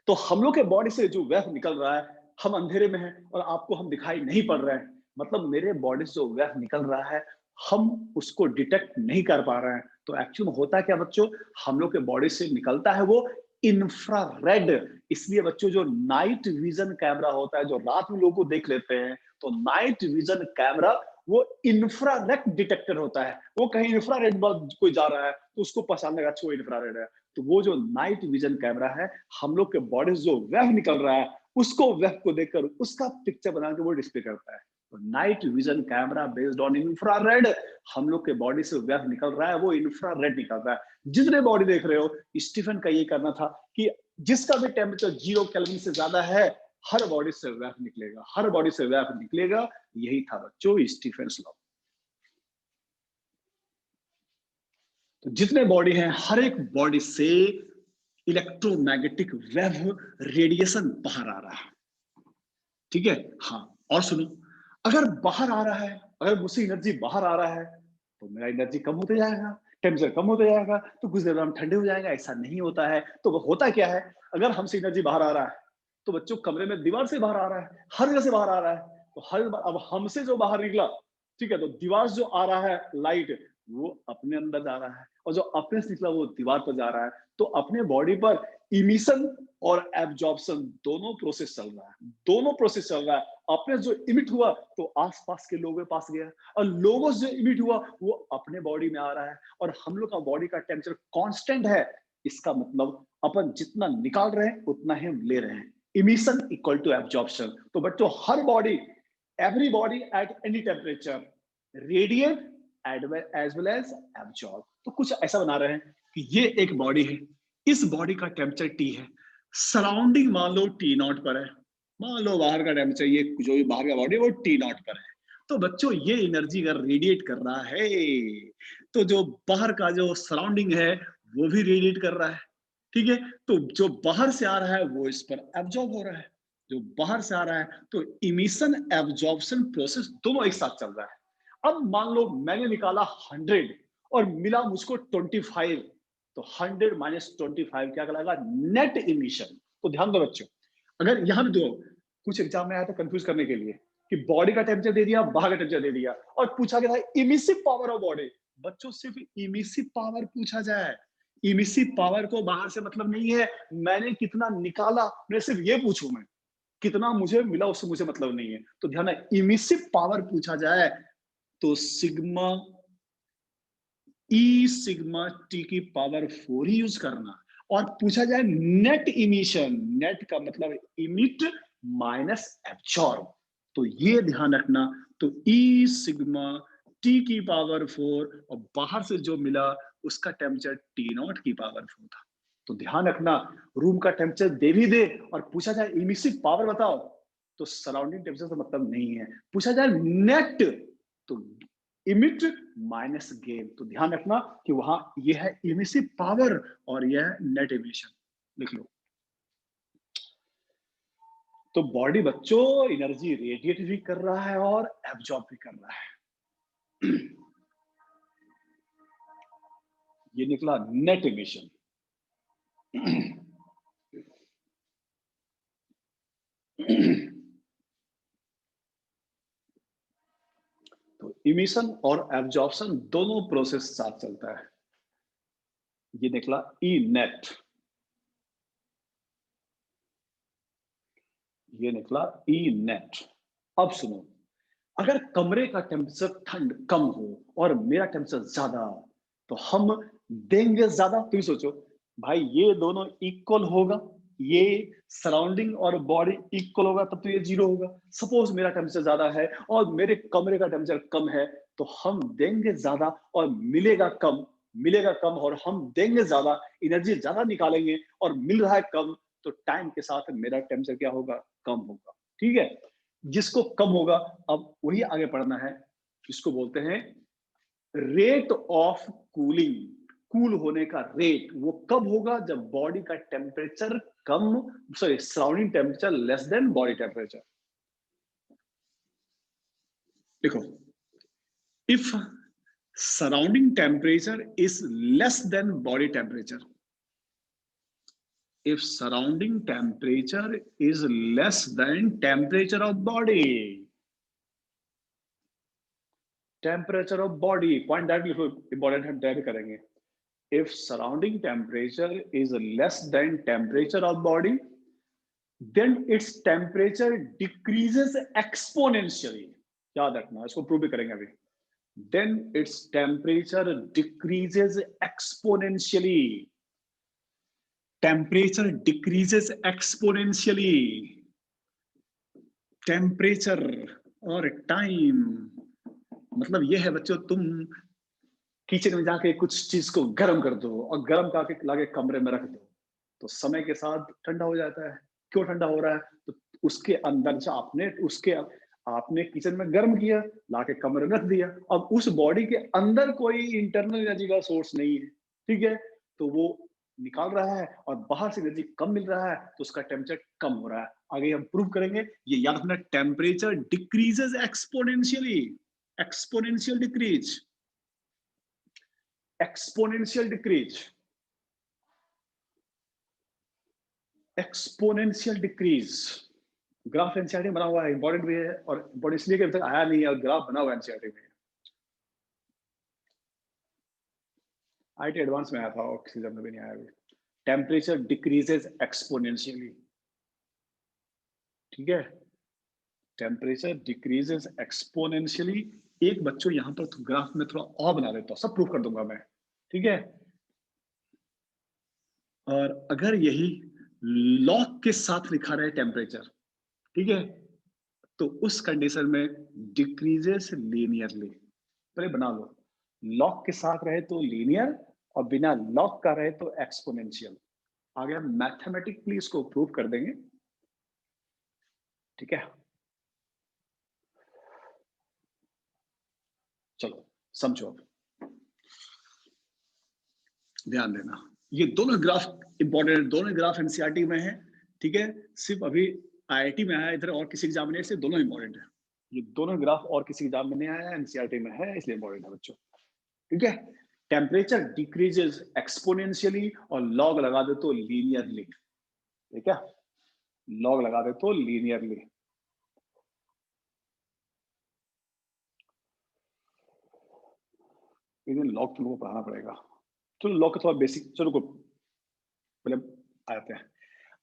Speaker 1: तो हम लोग के बॉडी से जो वेव निकल रहा है, हम अंधेरे में हैं और आपको हम दिखाई नहीं पड़ रहे हैं, मतलब मेरे बॉडी से जो वेव निकल रहा है हम उसको डिटेक्ट नहीं कर पा रहे हैं. तो एक्चुअली होता क्या बच्चों, हम लोग के बॉडी से निकलता है वो इंफ्रारेड. इसलिए बच्चों जो नाइट विजन कैमरा होता है, जो रात में लोगों को देख लेते हैं, तो नाइट विजन कैमरा वो इंफ्रारेड डिटेक्टर होता है. वो कहीं इंफ्रारेड कोई जा रहा है तो उसको पहचान लेगा, अच्छा वो इंफ्रारेड है. तो वो जो नाइट विजन कैमरा है, हम लोग के बॉडी से जो वेव निकल रहा है उसको, वेव को देखकर उसका पिक्चर बना के वो डिस्प्ले करता है. तो night vision camera based on infrared, हम लोग के बॉडी से वेव निकल रहा है वो इंफ्रारेड निकल रहा है. जितने बॉडी देख रहे हो, स्टीफन का ये करना था कि जिसका भी टेम्परेचर 0 केल्विन से ज्यादा है, हर बॉडी से वेव निकलेगा, हर बॉडी से वेव निकलेगा. यही था बच्चों स्टीफेंस लॉ. तो जितने बॉडी हैं, हर एक बॉडी से इलेक्ट्रोमैग्नेटिक वेव रेडिएशन बाहर आ रहा है. ठीक है, हाँ. और सुनो, अगर बाहर आ रहा है, अगर मुझसे एनर्जी बाहर आ रहा है तो मेरा एनर्जी कम होते जाएगा, टेम्परेचर कम होते जाएगा, तो कुछ देर में हम ठंडे हो जाएगा. ऐसा नहीं होता है. तो वो होता क्या है, अगर हमसे एनर्जी बाहर आ रहा है तो बच्चों कमरे में दीवार से बाहर आ रहा है, हर जगह से बाहर आ रहा है. तो हर अब हमसे जो बाहर निकला, ठीक है, तो दीवार जो आ रहा है लाइट, वो अपने अंदर जा रहा है, और जो अपने से निकला वो दीवार पर जा रहा है। तो अपने बॉडी पर इमिशन और एब्जॉर्प्शन दोनों प्रोसेस चल रहा है, दोनों प्रोसेस चल रहा है। अपने जो इमिट हुआ तो आसपास के लोगों के पास गया, और लोगों से जो इमिट हुआ वो अपने बॉडी में आ रहा है। और हम लोग का बॉडी का टेम्परेचर कांस्टेंट है, इसका मतलब अपन जितना निकाल रहे हैं उतना ही हम ले रहे हैं। Emission equal to absorption. तो बच्चों, हर body, every body at any temperature radiate as well as absorb। तो कुछ ऐसा बना रहे हैं कि ये एक बॉडी है, इस बॉडी का टेम्परेचर टी है, सराउंडिंग मान लो टी नॉट पर है, मान लो बाहर का टेम्परेचर, ये जो भी बाहर का बॉडी है वो टी नॉट पर है। तो बच्चों, ये एनर्जी अगर रेडिएट कर रहा है तो जो बाहर का जो सराउंडिंग है वो भी रेडिएट कर रहा है, ठीक है। तो जो बाहर से आ रहा है वो इस पर एब्जॉर्ब हो रहा है, जो बाहर से आ रहा है। तो इमिशन एब्जॉर्प्शन प्रोसेस दोनों एक साथ चल रहा है। अब मान लो मैंने निकाला 100 और मिला मुझको 25, तो 100 माइनस 25 क्या कहलाएगा? Net emission. तो ध्यान दो बच्चों, अगर यहां भी दो, कुछ एग्जाम में आया था कंफ्यूज करने के लिए कि बॉडी का टेम्परेचर दे दिया, बाहर का टेम्परेचर दे दिया, और पूछा गया था इमिसिव पावर ऑफ बॉडी। बच्चों, सिर्फ इमिसिव पावर पूछा जाए, इमिसिव पावर को बाहर से मतलब नहीं है मैंने कितना निकाला, मैं सिर्फ ये पूछूं, मैं कितना मुझे मिला उससे मुझे मतलब नहीं है। तो ध्यान है, इमिसिव पावर पूछा जाए तो सिग्मा ई सिग्मा टी की पावर 4 यूज करना। और पूछा जाए नेट इमिशन, नेट का मतलब इमिट माइनस एब्जॉर्ब, तो ये ध्यान रखना। तो ई सिग्मा टी की पावर 4, और बाहर से जो मिला उसका टेम्परेचर टी नॉट की पावर 4 था। तो ध्यान रखना, रूम का टेम्परेचर दे भी दे और पूछा जाए इमिसिव पावर बताओ, तो सराउंडिंग टेम्परेचर से मतलब नहीं है। पूछा जाए नेट, तो इमिट माइनस गेन। तो ध्यान रखना कि वहां यह है इमिसिव पावर और यह है नेट इमिशन, लिख लो। तो बॉडी बच्चों एनर्जी रेडिएट भी कर रहा है और एब्जॉर्ब भी कर रहा है। ये निकला नेट इमिशन। तो इमिशन और एब्जॉर्प्शन दोनों प्रोसेस साथ चलता है। ये निकला ई नेट, ये निकला ई नेट। अब सुनो, अगर कमरे का टेम्परेचर ठंड कम हो और मेरा टेम्परेचर ज्यादा, तो हम देंगे ज्यादा। तुम सोचो भाई, ये दोनों इक्वल होगा, ये सराउंडिंग और बॉडी इक्वल होगा, तब तो ये जीरो होगा। सपोज मेरा टेम्परेचर ज्यादा है और मेरे कमरे का टेम्परेचर कम है, तो हम देंगे ज्यादा और मिलेगा कम, मिलेगा कम और हम देंगे ज्यादा, एनर्जी ज्यादा निकालेंगे और मिल रहा है कम। तो टाइम के साथ मेरा टेम्परेचर क्या होगा? कम होगा, ठीक है। जिसको कम होगा, अब वही आगे पढ़ना है, इसको बोलते हैं रेट ऑफ कूलिंग। कूल होने का रेट वो कब होगा? जब बॉडी का टेम्परेचर कम, sorry surrounding temperature less than body temperature. देखो, if surrounding temperature is less than body temperature, if surrounding temperature is less than temperature of body, temperature of body, point that important है, that करेंगे। if surrounding temperature is less than temperature of body, then its temperature decreases exponentially। याद रखना, इसको prove भी करेंगे अभी। then its temperature decreases exponentially, temperature decreases exponentially। Temperature और time मतलब ये है बच्चों, तुम किचन में जाके कुछ चीज को गर्म कर दो और गर्म करके लाके कमरे में रख दो, तो समय के साथ ठंडा हो जाता है। क्यों ठंडा हो रहा है? तो उसके अंदर जो आपने किचन में गर्म किया, लाके कमरे में रख दिया। अब उस बॉडी के अंदर कोई इंटरनल एनर्जी का सोर्स नहीं है, ठीक है, तो वो निकाल रहा है और बाहर से एनर्जी कम मिल रहा है, तो उसका टेम्परेचर कम हो रहा है। आगे हम प्रूव करेंगे। ये याद रखना, temperature decreases exponentially, exponential decrease, exponential decrease, exponential decrease. Graph NCERT बना हुआ है, इंपॉर्टेंट भी है, और इंपॉर्टेंट इसलिए कि अभी तक आया नहीं है और ग्राफ बना हुआ है एनसीईआरटी में। आईटी एडवांस में आया था और किसी एग्जाम में भी नहीं आया अभी। टेम्परेचर डिक्रीजेज एक्सपोनेंशियली, ठीक है, टेम्परेचर डिक्रीजेज एक्सपोनेंशियली। एक बच्चों यहाँ पर तो ग्राफ में थोड़ा और बना देता हूँ, सब प्रूफ कर दूंगा मैं, ठीक है। और अगर यही लॉग के साथ लिखा रहे टेम्परेचर, ठीक है, तो उस कंडीशन में डिक्रीजेस लीनियरली। पहले बना लो, लॉग के साथ रहे तो लीनियर और बिना लॉग का रहे तो एक्सपोनेंशियल। आगे हम मैथमेटिकली इसको प्रूव कर देंगे, ठीक है। चलो समझो, अब ध्यान देना, ये दोनों ग्राफ इंपॉर्टेंट, दोनों ग्राफ एनसीईआरटी में है, ठीक है। सिर्फ अभी आईआईटी में आया, इधर और किसी एग्जाम में, से दोनों इंपॉर्टेंट है। ये दोनों ग्राफ और किसी एग्जाम में नहीं आया, एनसीईआरटी में है, इसलिए इंपॉर्टेंट है बच्चों, ठीक है। टेम्परेचर डिक्रीजेस एक्सपोनेंशियली और लॉग लगा दे तो लीनियरली, ठीक है, लॉग लगा दे तो लीनियरली। लेकिन लॉग तुमको पढ़ाना पड़ेगा, चलो लॉग का थोड़ा बेसिक, चलो को पहले आते हैं।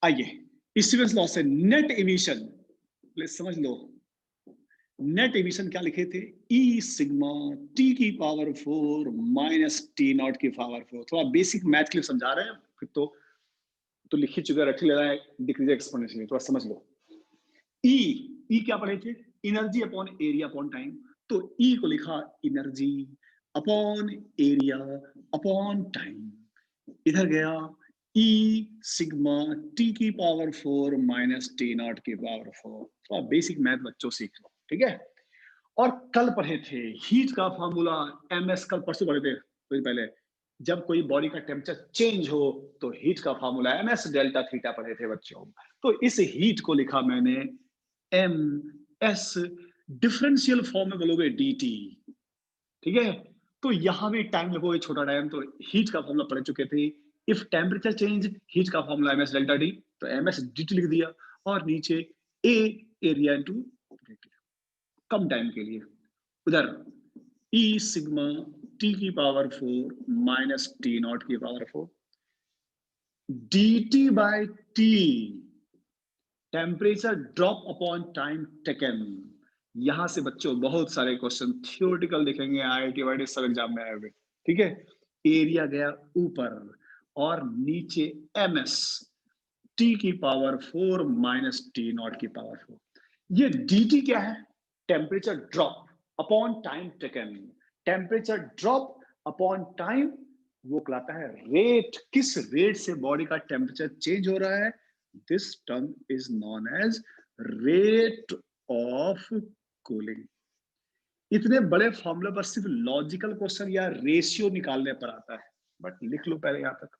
Speaker 1: आइए स्टीफेंस लॉ से नेट इमिशन, प्लीज समझ लो, नेट इमिशन क्या लिखे थे, ई सिग्मा टी की पावर 4 माइनस टी नॉट की पावर 4। थोड़ा बेसिक मैथ के लिए समझा रहे हैं, फिर तो लिख ही चुके, रख ले रहा है, डिक्रीज एक्सपोनेंशियली, थोड़ा समझ लो। ई क्या पढ़े थे, energy upon area upon time. तो ई को लिखा energy upon area upon time, इधर गया ई सिग्मा टी की पावर 4 माइनस टी नॉट की पावर 4। थोड़ा बेसिक मैथ बच्चों सीख लो, ठीक है। और कल पढ़े थे हीट का फॉर्मूला, एमएस, कल परसों पढ़े थे तो पहले, जब कोई बॉडी का टेम्परेचर चेंज हो तो हीट का फॉर्मूला एमएस डेल्टा थीटा पढ़े थे बच्चों। तो इस हीट को लिखा मैंने एम एस, डिफरेंशियल फॉर्म में बोलोगे डीटी, ठीक है। तो यहां भी टाइम लगोगे, छोटा टाइम, तो हीट का फॉर्मूला पढ़ चुके थे, इफ टेम्परेचर चेंज हीट का फॉर्मूला एमएस डेल्टा डी, तो एमएस डीटी लिख दिया, और नीचे ए एरिया इनटू कम टाइम के लिए, उधर ई सिग्मा टी की पावर 4 माइनस टी नॉट की power 4 dt by T, temperature drop upon time taken. यहां से बच्चों बहुत सारे क्वेश्चन थियोरेटिकल दिखेंगे, आईआईटी वाईटी सब एग्जाम में आए हुए, ठीक है। एरिया गया ऊपर और नीचे एमएस टी की पावर 4 माइनस टी नॉट की पावर 4। ये dt क्या है, temperature drop upon time taken. Temperature drop upon time वो कहलाता है रेट, किस रेट से बॉडी का टेम्परेचर चेंज हो रहा है, this term is known as rate of cooling. इतने बड़े फॉर्मूले पर सिर्फ लॉजिकल क्वेश्चन या रेशियो निकालने पर आता है, बट लिख लो पहले यहां तक,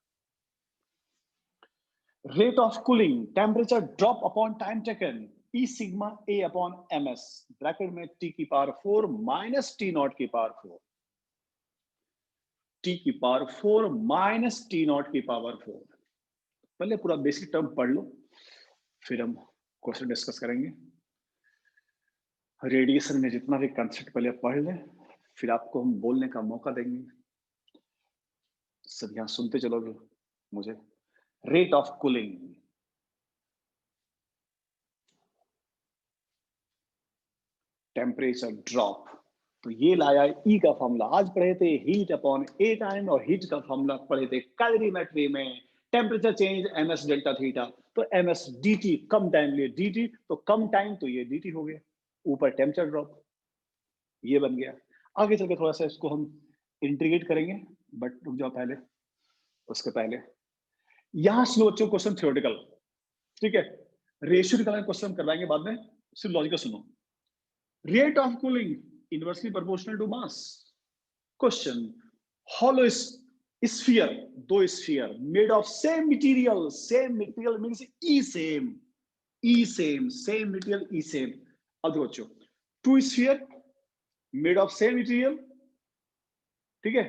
Speaker 1: rate of cooling, temperature drop upon time taken, E sigma A upon M S, bracket में टी की पावर 4 माइनस टी नॉट की पावर 4, टी की पावर 4 माइनस टी नॉट की पावर 4। पहले पूरा बेसिक टर्म पढ़ लो, फिर हम क्वेश्चन डिस्कस करेंगे। रेडिएशन में जितना भी कंसेप्ट पहले पढ़ लें, फिर आपको हम बोलने का मौका देंगे, सब यहां सुनते चलोगे मुझे। Rate of cooling, temperature drop, तो ये लाया ई का फॉर्मूला, आज पढ़े थे हीट अपॉन ए टाइम, और हीट का फॉर्मूला पढ़े थे कैलोरीमेट्री में, temperature change MS delta theta, तो एमएस डीटी, कम टाइम लिए डीटी, तो कम टाइम तो ये डीटी हो गया, ऊपर टेम्परेचर ड्रॉप ये बन गया। आगे चल के थोड़ा सा इसको हम इंटीग्रेट करेंगे, बट रुक जाओ पहले, उसके पहले यहां सुनो बच्चों क्वेश्चन थ्योरेटिकल, ठीक है। रेशियो निकालने क्वेश्चन करवाएंगे बाद में, सिर्फ लॉजिकल सुनो। Rate of cooling inversely proportional to mass. Question, hollow sphere, दो sphere made of same material means E same material E same। अब देखो बच्चों, two sphere made of same material, ठीक है,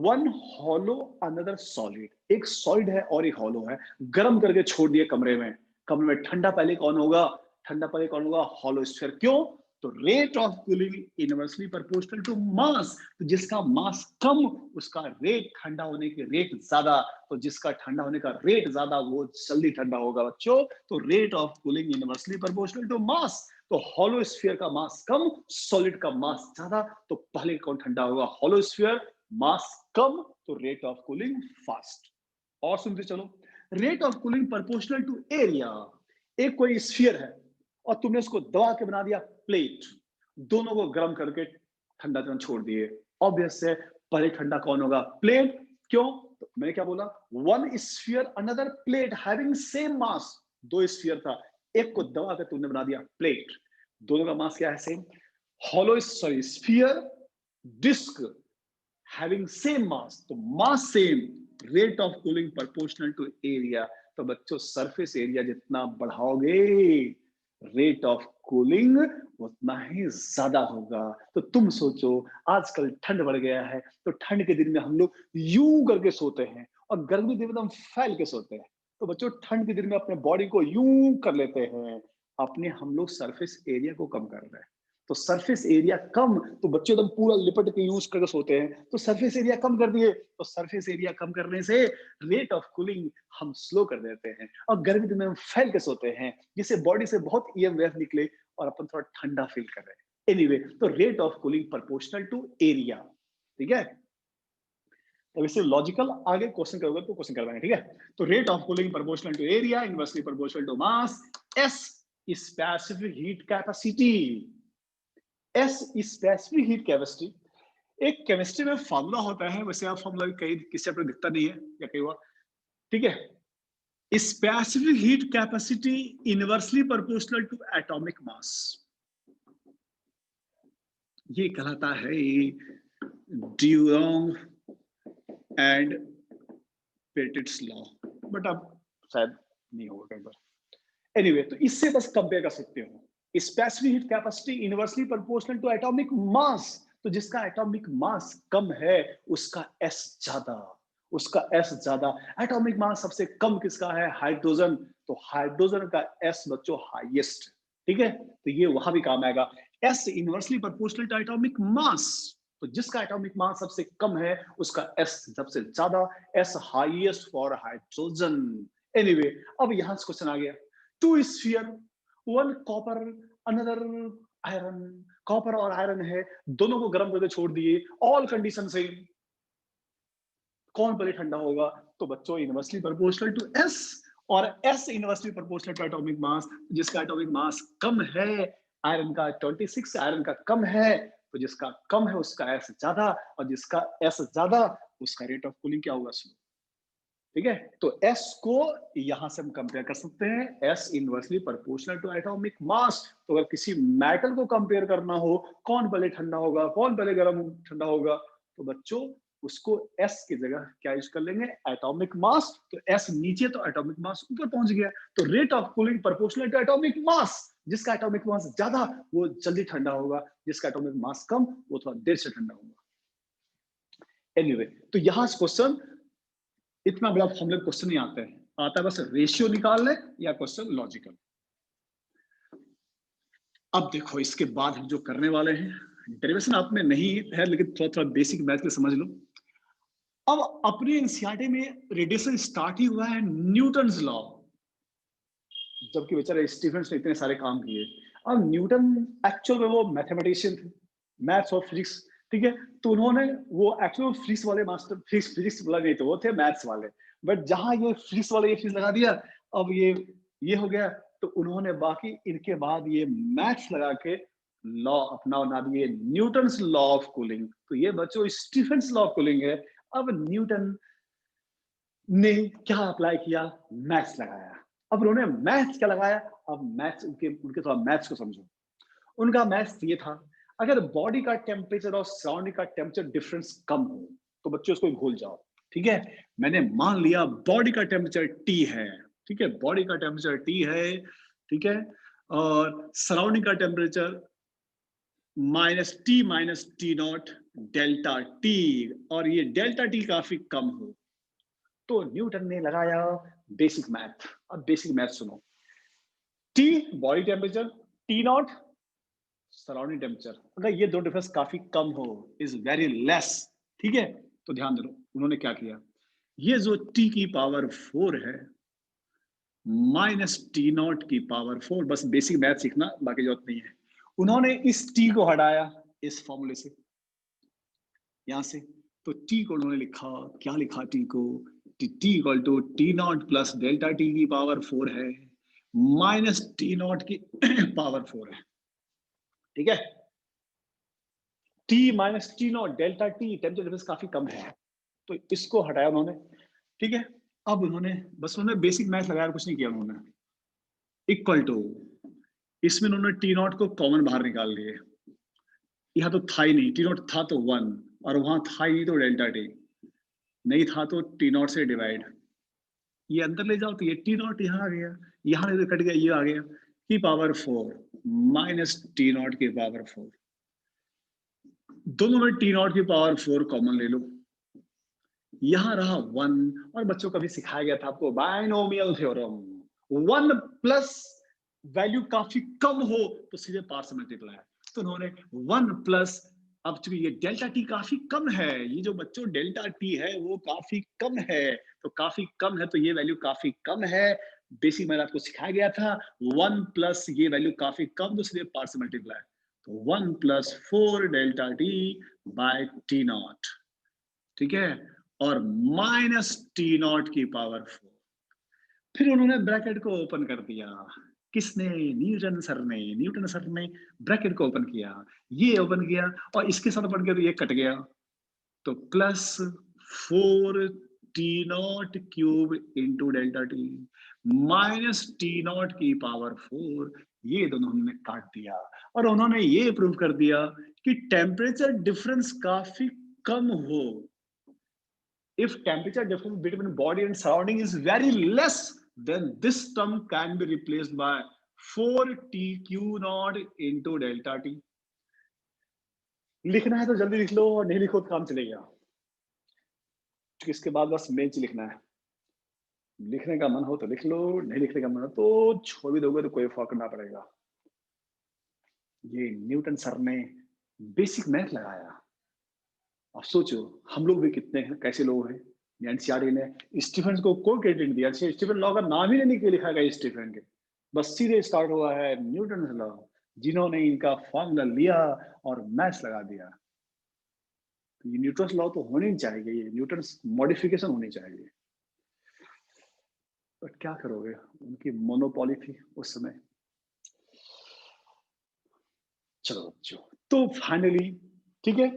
Speaker 1: one hollow another solid, एक solid है और एक हॉलो है, गर्म करके छोड़ दिए कमरे में, कमरे में ठंडा पहले कौन होगा, हॉलो स्फीयर। क्यों, तो rate of cooling inversely proportional to mass, तो जिसका मास कम उसका रेट ठंडा होने के रेट ज्यादा, तो जिसका ठंडा होने का रेट ज्यादा वो जल्दी ठंडा होगा बच्चों। तो rate of cooling inversely proportional to mass, तो हॉलो स्फीयर का मास कम, सॉलिड का मास ज्यादा, तो पहले कौन ठंडा होगा? हॉलो स्फीयर, मास कम, तो रेट ऑफ कूलिंग फास्ट। और सुनते चलो, rate of cooling proportional to area. एक कोई स्फीयर है और तुमने उसको दबा के बना दिया प्लेट, दोनों को गर्म करके ठंडा करना छोड़ दिए। ऑब्वियस है पहले ठंडा कौन होगा? प्लेट। क्यों? तो मैंने क्या बोला? One sphere another plate having same मास। दो स्फीयर था, एक को दबा के तुमने बना दिया प्लेट, दोनों का मास क्या है? Same. Hollow sorry sphere disc having same mass, तो mass same, rate of cooling proportional to area. तो बच्चों सरफेस एरिया जितना बढ़ाओगे रेट ऑफ कूलिंग उतना ही ज्यादा होगा। तो तुम सोचो आजकल ठंड बढ़ गया है, तो ठंड के दिन में हम लोग यूं करके सोते हैं और गर्मी के दिन में हम फैल के सोते हैं। तो बच्चों ठंड के दिन में अपने बॉडी को यूं कर लेते हैं, अपने हम लोग सरफेस एरिया को कम कर रहे हैं। तो सरफेस एरिया कम, तो बच्चे एकदम पूरा लिपट के यूज करके सोते हैं, तो सरफेस एरिया कम कर दिए, तो सरफेस एरिया कम करने से रेट ऑफ कूलिंग हम स्लो कर देते हैं और गर्मी दिन में हम फैल के सोते हैं, जिससे बॉडी से बहुत ईएम वेव निकले और अपन थोड़ा ठंडा फील कर रहे हैं। एनीवे, तो rate of cooling proportional to area. ठीक है, तो इससे लॉजिकल आगे क्वेश्चन करोगे तो क्वेश्चन करवाएंगे। ठीक है, तो rate of cooling proportional to area inversely proportional to mass. S specific heat capacity, S specific heat capacity एक केमिस्ट्री में फॉर्मूला होता है, वैसे आप फॉर्मूला कहीं किसी पर दिखता नहीं है या कहीं हुआ। ठीक है, specific heat capacity inversely proportional to atomic mass, ये कहलाता है Dulong and Petit's law, but अब शायद नहीं होगा कहीं पर। एनीवे, तो इससे बस कंपेयर कर सकते हो specific heat capacity inversely proportional to atomic mass, तो जिसका एटॉमिक मास कम है उसका एस ज्यादा, उसका एस ज्यादा। एटॉमिक मास सबसे कम किसका है? हाइड्रोजन, तो हाइड्रोजन का एस बच्चों हाईएस्ट। ठीक है, तो ये वहां भी काम आएगा। S inversely proportional to atomic mass, तो जिसका एटॉमिक मास सबसे कम है उसका एस सबसे ज्यादा, S highest for hydrogen. Anyway, अब यहां से क्वेश्चन आ गया, two sphere, one copper another iron, copper और आयरन है, दोनों को गर्म करके छोड़ दिए, ऑल कंडीशन सेम, कौन पहले ठंडा होगा? तो बच्चों इनवर्सली प्रोपोर्शनल टू एस, और S inversely proportional to atomic mass, जिसका एटॉमिक मास कम है, आयरन का 26, आयरन का कम है, तो जिसका कम है उसका एस ज्यादा, और जिसका एस ज्यादा उसका रेट ऑफ कूलिंग क्या होगा? स्लो। ठीक है, तो S को यहां से हम कंपेयर कर सकते हैं, S inversely proportional to atomic mass. तो अगर किसी मेटल को कंपेयर करना हो, कौन पहले ठंडा होगा, कौन पहले गर्म ठंडा होगा, तो बच्चों उसको S की जगह क्या यूज कर लेंगे? Atomic mass. तो S नीचे तो एटॉमिक मास ऊपर पहुंच गया, तो rate of cooling proportional to atomic mass, जिसका एटॉमिक मास ज्यादा वो जल्दी ठंडा होगा, जिसका एटॉमिक मास कम वो थोड़ा देर से ठंडा होगा। एनीवे, तो यहां क्वेश्चन इतना बड़ा फॉर्मूला क्वेश्चन नहीं आता है, आता है बस रेशियो निकाल ले या क्वेश्चन लॉजिकल। अब देखो इसके बाद हम जो करने वाले हैं, डेरिवेशन आप में नहीं है लेकिन थोड़ा थोड़ा बेसिक मैथ के समझ लो। अब अपने एनसीईआरटी में रेडिएशन स्टार्ट ही हुआ है न्यूटन्स लॉ, जबकि बेचारे स्टीफन ने इतने सारे काम किए। अब न्यूटन एक्चुअल में वो मैथमेटिशियन थे, मैथ्स और फिजिक्स। ठीक है, तो उन्होंने वो एक्चुअल फिजिक्स वाले मास्टर, फिजिक्स वाला नहीं, तो वो थे मैथ्स वाले, बट जहां ये फिजिक्स वाले ये चीज लगा दिया, अब ये हो गया, तो उन्होंने बाकी इनके बाद ये मैथ्स लगा के लॉ अपना बना दिए न्यूटन्स लॉ ऑफ कूलिंग। तो ये बच्चों स्टीफेंस लॉ ऑफ कूलिंग है। अब न्यूटन ने क्या अप्लाई किया? मैथ्स लगाया। अब उन्होंने मैथ्स क्या लगाया? अब मैथ्स उनके उनके थोड़ा मैथ्स को समझो। उनका मैथ्स ये था, अगर बॉडी का टेम्परेचर और सराउंडिंग का टेम्परेचर डिफरेंस कम हो तो बच्चों उसको भूल जाओ। ठीक है, मैंने मान लिया बॉडी का टेम्परेचर T है, ठीक है, बॉडी का टेम्परेचर T है, ठीक है, और सराउंडिंग का टेम्परेचर -T-T0 डेल्टा T, और ये डेल्टा T काफी कम हो, तो न्यूटन ने लगाया बेसिक मैथ। अब बेसिक मैथ सुनो, T body temperature, T0 surrounding temperature, अगर ये दो डिफरेंस काफी कम हो, इज वेरी लेस, ठीक है, तो ध्यान दो उन्होंने क्या किया, ये जो t की पावर 4 है माइनस टी नॉट की पावर 4, बस बेसिक मैथ सीखना, बाकी जरूरत नहीं है। उन्होंने इस t को हटाया इस फॉर्मूले से, यहां से, तो t को उन्होंने लिखा, क्या लिखा t को, t equal to T naught plus delta t की पावर 4 है माइनस टी नॉट की पावर 4 है, ठीक है। t minus T naught delta t temperature difference काफी कम है, तो इसको हटाया उन्होंने, ठीक है। अब उन्होंने बस उन्होंने बेसिक मैथ लगाया, कुछ नहीं किया उन्होंने, इक्वल टू, इसमें उन्होंने टी नॉट को कॉमन बाहर निकाल लिए, यहाँ तो था ही नहीं, टी नॉट था तो 1 और वहां था ही नहीं तो डेल्टा टी, नहीं था तो टी नॉट से डिवाइड, ये अंदर ले जाओ तो ये टी नॉट यहाँ आ गया, यहाँ से कट गया, ये आ गया की पावर 4 माइनस टी नॉट की पावर 4, दोनों में टी नॉट की पावर 4 कॉमन ले लो, यहां रहा 1, और बच्चों को भी सिखाया गया था आपको बायनोमियल थ्योरम, 1 प्लस वैल्यू काफी कम हो तो सीधे पावर से मल्टीप्लाई, तो उन्होंने 1 प्लस, अब चूंकि ये डेल्टा टी काफी कम है, ये जो बच्चों डेल्टा टी है वो काफी कम है, तो काफी कम है तो ये वैल्यू काफी कम है, बेसिक मैंने आपको सिखाया गया था, 1 प्लस ये वैल्यू काफी कम तो सीधे पावर से मल्टीप्लाई, तो 1 plus 4 delta T by T not, ठीक है, और माइनस टी नॉट की पावर 4, फिर उन्होंने ब्रैकेट को ओपन कर दिया, किसने, न्यूटन सर ने ब्रैकेट को ओपन किया, ये ओपन किया और इसके साथ ओपन किया तो ये कट गया, तो plus 4 T not cube into delta T minus T naught की पावर 4, ये दोनों हमने काट दिया, और उन्होंने ये प्रूव कर दिया कि टेम्परेचर डिफरेंस काफी कम हो, if temperature difference between body and surrounding is very less, then this term can be replaced by 4tq naught into delta t। लिखना है तो जल्दी लिख लो, और नहीं लिखो तो काम चलेगा, इसके बाद बस मेन चीज लिखना है, लिखने का मन हो तो लिख लो, नहीं लिखने का मन हो तो छोड़ भी दोगे तो कोई फर्क ना पड़ेगा। ये न्यूटन सर ने बेसिक मैथ लगाया, अब सोचो हम लोग भी कितने हैं, कैसे लोग हैं, एनसीईआरटी ने स्टीफन को कोई क्रेडिट दिया, स्टीफन लॉ का नाम ही नहीं लिखा गया स्टीफन के, बस सीधे स्टार्ट हुआ है न्यूटन लॉ, जिन्होंने इनका फॉर्मूला लिया और मैथ्स लगा दिया, तो ये न्यूटन लॉ तो होनी चाहिए, ये न्यूटन मॉडिफिकेशन होनी चाहिए, बट क्या करोगे, उनकी मोनोपोली थी उस समय। चलो बच्चों, तो फाइनली ठीक है,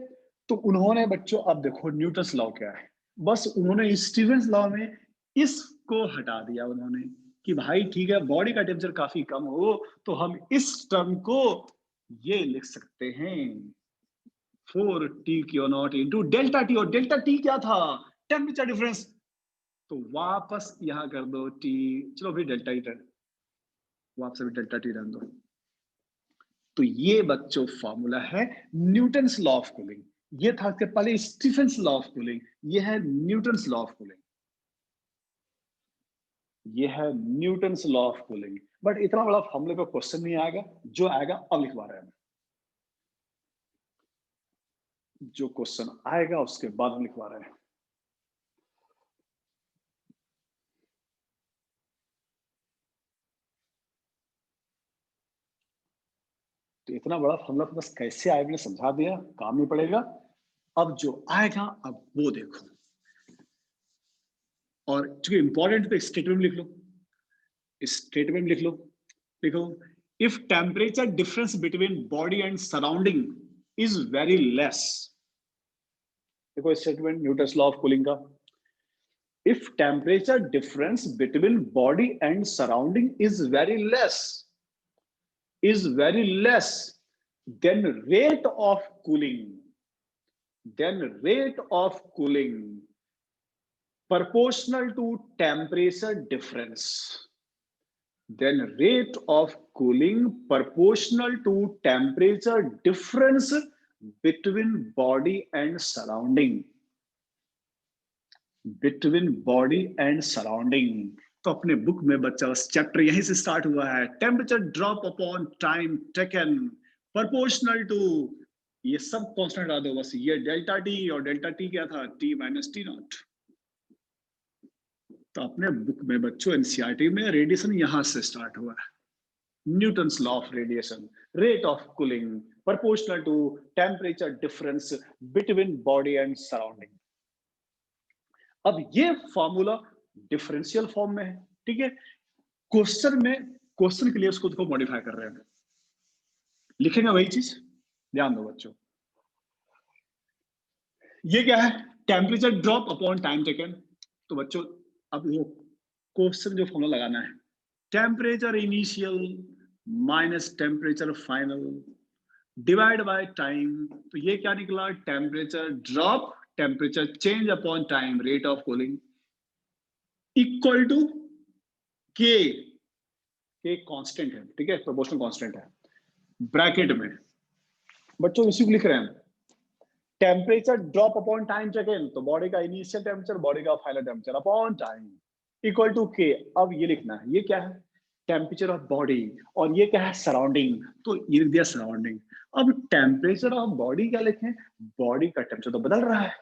Speaker 1: तो उन्होंने बच्चों, अब देखो न्यूटन्स लॉ क्या है, बस उन्होंने स्टीफेंस लॉ में इसको हटा दिया उन्होंने, कि भाई ठीक है बॉडी का टेम्परेचर काफी कम हो तो हम इस टर्म को ये लिख सकते हैं 4t Q not into delta T, और डेल्टा टी क्या था, टेम्परेचर डिफरेंस, तो वापस यहां कर दो टी, चलो भाई डेल्टा टी, वापस भी डेल्टा टी रहने दो, तो ये बच्चों फॉर्मूला है न्यूटन्स लॉ ऑफ कूलिंग, ये था इसके पहले स्टीफेंस लॉ ऑफ कूलिंग, ये है न्यूटन्स लॉ ऑफ कूलिंग, ये है Newton's law of cooling, but इतना बड़ा फॉर्मूले पे क्वेश्चन नहीं आएगा, जो आएगा अब लिखवा रहे हैं, जो क्वेश्चन आएगा उसके बाद हम लिखवा रहे हैं। तो इतना बड़ा फॉर्मूला बस कैसे आएगा मैंने समझा दिया, काम नहीं पड़ेगा, अब जो आएगा अब वो देखो, और चूंकि इंपॉर्टेंट तो स्टेटमेंट लिख लो, स्टेटमेंट लिख लो, देखो, if temperature difference between body and surrounding is very less, देखो statement Newton's law of cooling का, if temperature difference between body and surrounding is very less, then rate of cooling proportional to temperature difference, then rate of cooling proportional to temperature difference between body and surrounding, तो अपने book में बच्चा बस chapter यहीं से start हुआ है, temperature drop upon time taken proportional to, ये सब कांस्टेंट हटा दो बस, ये डेल्टा टी, और डेल्टा टी क्या था, टी माइनस टी नॉट। तो अपने बुक में बच्चों एनसीईआरटी में रेडिएशन यहां से स्टार्ट हुआ है, Newton's law of radiation, rate of cooling proportional to temperature difference between body and surrounding. अब ये फॉर्मूला डिफरेंशियल फॉर्म में है, ठीक है। क्वेश्चन में, क्वेश्चन के लिए उसको देखो मॉडिफाई कर रहे हैं, लिखेंगे वही चीज, ध्यान दो बच्चों। ये क्या है, temperature drop upon time taken. तो बच्चों अब वो क्वेश्चन जो फॉर्मूला लगाना है, temperature initial minus temperature final divide by time. तो ये क्या निकला, temperature drop temperature change upon time rate of cooling equal to K, constant है, ठीक है, प्रोपोर्शनल कांस्टेंट है, ब्रैकेट में बच्चों इसी को लिख रहे हैं, temperature drop upon time second, तो बॉडी का इनिशियल टेम्परेचर बॉडी का final temperature upon time equal to K. अब ये लिखना है, ये क्या है, टेम्परेचर ऑफ बॉडी, और ये क्या है, सराउंडिंग, तो ये लिख दिया सराउंडिंग। अब टेम्परेचर ऑफ बॉडी क्या लिखें, बॉडी का टेम्परेचर तो बदल रहा है।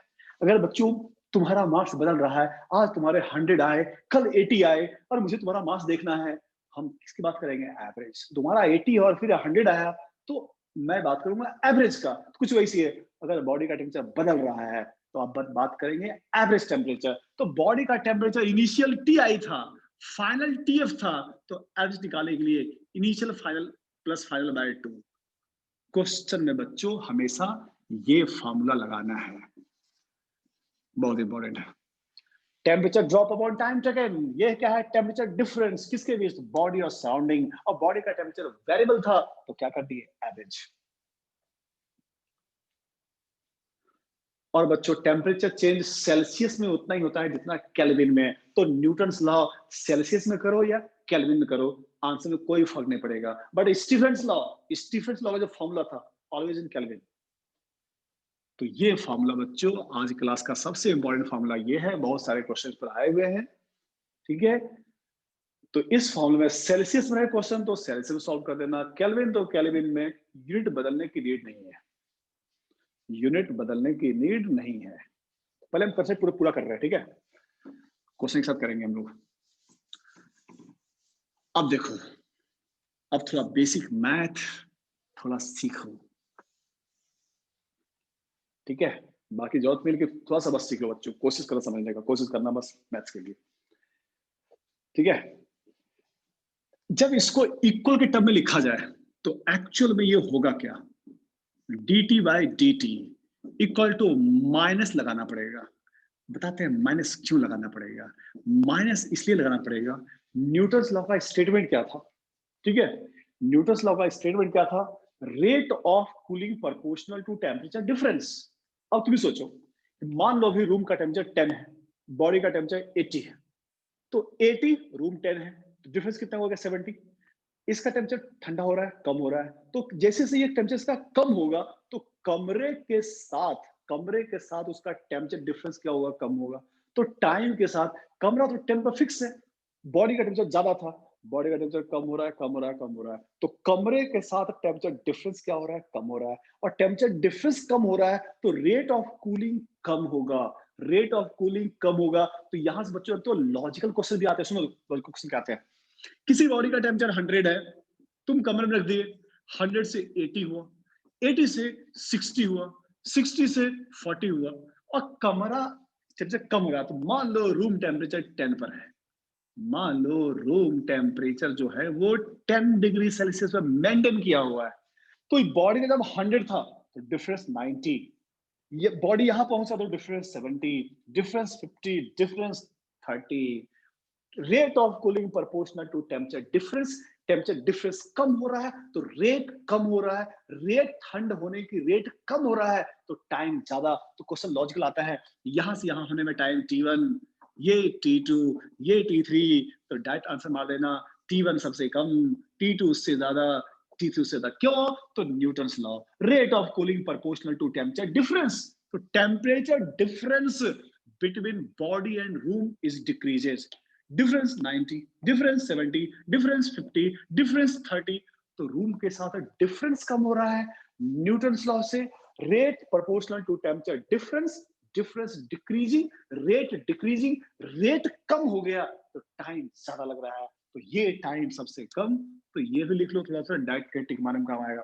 Speaker 1: अगर बच्चों तुम्हारा मार्क्स बदल रहा है, आज तुम्हारे 100 आए, कल 80 आए, और मुझे तुम्हारा मार्क्स देखना है, हम किसकी बात करेंगे, एवरेज। तुम्हारा 80 और फिर 100 आया, तो मैं बात करूंगा एवरेज का। तो कुछ वैसी है, अगर बॉडी का टेम्परेचर बदल रहा है तो आप बात करेंगे एवरेज टेम्परेचर। तो बॉडी का टेम्परेचर इनिशियल टी आई था, फाइनल टीएफ था, तो एवरेज निकालने के लिए initial final plus final by 2। Question में बच्चों हमेशा ये फॉर्मूला लगाना है, बहुत इंपॉर्टेंट है। Temperature drop upon time taken, ये क्या है, टेम्परेचर डिफरेंस किसके बीच, बॉडी और सराउंडिंग, और बॉडी का टेम्परेचर वेरिएबल था तो क्या कर दिए, एवरेज। और बच्चों टेम्परेचर चेंज सेल्सियस में उतना ही होता है जितना केल्विन में, तो न्यूटन्स लॉ सेल्सियस में करो या केल्विन में करो, आंसर में कोई फर्क नहीं पड़ेगा। बट स्टीफेंस लॉ का जो फॉर्मूला था, ऑलवेज इन केल्विन। तो ये फॉर्मूला बच्चों आज क्लास का सबसे इंपॉर्टेंट फॉर्मूला ये है, बहुत सारे क्वेश्चन पर आए हुए हैं, ठीक है। तो इस फॉर्मूले में सेल्सियस में क्वेश्चन तो सेल्सियस में सॉल्व कर देना, केल्विन तो केल्विन में, यूनिट बदलने की नीड नहीं है, यूनिट बदलने की नीड नहीं है। पहले हम कंसेप्ट पूरा कर रहे हैं, ठीक है, क्वेश्चन के साथ करेंगे हम लोग। अब देखो, अब थोड़ा बेसिक मैथ थोड़ा सीखो, ठीक है, बाकी जरूरत मिल के थोड़ा सा बस सीख लो बच्चों, कोशिश करो समझने का, कोशिश करना बस मैथ्स के लिए, ठीक है। जब इसको इक्वल के टर्म में लिखा जाए तो एक्चुअल में ये होगा क्या, dt by dt equal to minus लगाना पड़ेगा। बताते हैं माइनस क्यों लगाना पड़ेगा, माइनस इसलिए लगाना पड़ेगा, न्यूटन्स लॉ का स्टेटमेंट क्या था, ठीक है, न्यूटन्स लॉ का स्टेटमेंट क्या था, rate of cooling proportional to temperature difference. अब तुम सोचो, मान लो अभी रूम का टेम्परेचर 10 है, बॉडी का टेम्परेचर 80 है, तो 80 रूम 10 है, तो डिफरेंस कितना हो गया, 70। इसका टेम्परेचर ठंडा हो रहा है, कम हो रहा है, तो जैसे से ये टेम्परेचर इसका कम होगा तो कमरे के साथ उसका टेम्परेचर डिफरेंस क्या होगा, कम होगा। तो टाइम के साथ कमरा तो टेम्परेचर फिक्स है, बॉडी का टेम्परेचर ज्यादा था, बॉडी का टेम्परेचर कम हो रहा है, कम हो रहा है, कम हो रहा है, तो कमरे के साथ टेम्परेचर डिफरेंस क्या हो रहा है, कम हो रहा है, और टेम्परेचर डिफरेंस कम हो रहा है तो रेट ऑफ कूलिंग कम होगा, रेट ऑफ कूलिंग कम होगा। तो यहां से बच्चों तो लॉजिकल क्वेश्चन भी आते हैं, सुनो लॉजिकल क्वेश्चन क्या आते हैं। किसी बॉडी का टेम्परेचर 100 है, तुम कमरे में रख दिए, 100 से 80 हुआ, 80 से 60 हुआ, 60 से 40 हुआ, और कमरा टेम्परेचर कम हो रहा है, तो मान लो रूम टेम्परेचर 10 पर है, मान लो रूम टेम्परेचर जो है वो 10 डिग्री सेल्सियस पर मेंटेन किया हुआ है, तो बॉडी में जब 100 था तो डिफरेंस 90, ये बॉडी यहां पहुंचा तो difference 70, difference 50, difference 30, rate of cooling proportional to temperature difference, temperature difference कम हो रहा है तो रेट कम हो रहा है, रेट ठंड होने की रेट कम हो रहा है तो टाइम ज्यादा। तो क्वेश्चन लॉजिकल आता है, यहां से यहां होने में टाइम t1, ये t2, ये t3, तो डायरेक्ट आंसर मार देना, t1 सबसे कम, t2 उससे ज्यादा, t3 उससे ज्यादा। क्यों, तो Newton's law, rate of cooling proportional to temperature difference, तो temperature difference between body and room is decreases, difference 90, difference 70, difference 50, difference 30, तो रूम के साथ डिफरेंस कम हो रहा है न्यूटन्स लॉ से। Rate proportional to temperature difference, difference decreasing, rate decreasing, rate कम हो गया तो टाइम ज्यादा लग रहा है, तो ये टाइम सबसे कम। तो ये भी लिख लो थोड़ा सा, डाइट के टिक मारने में काम आएगा।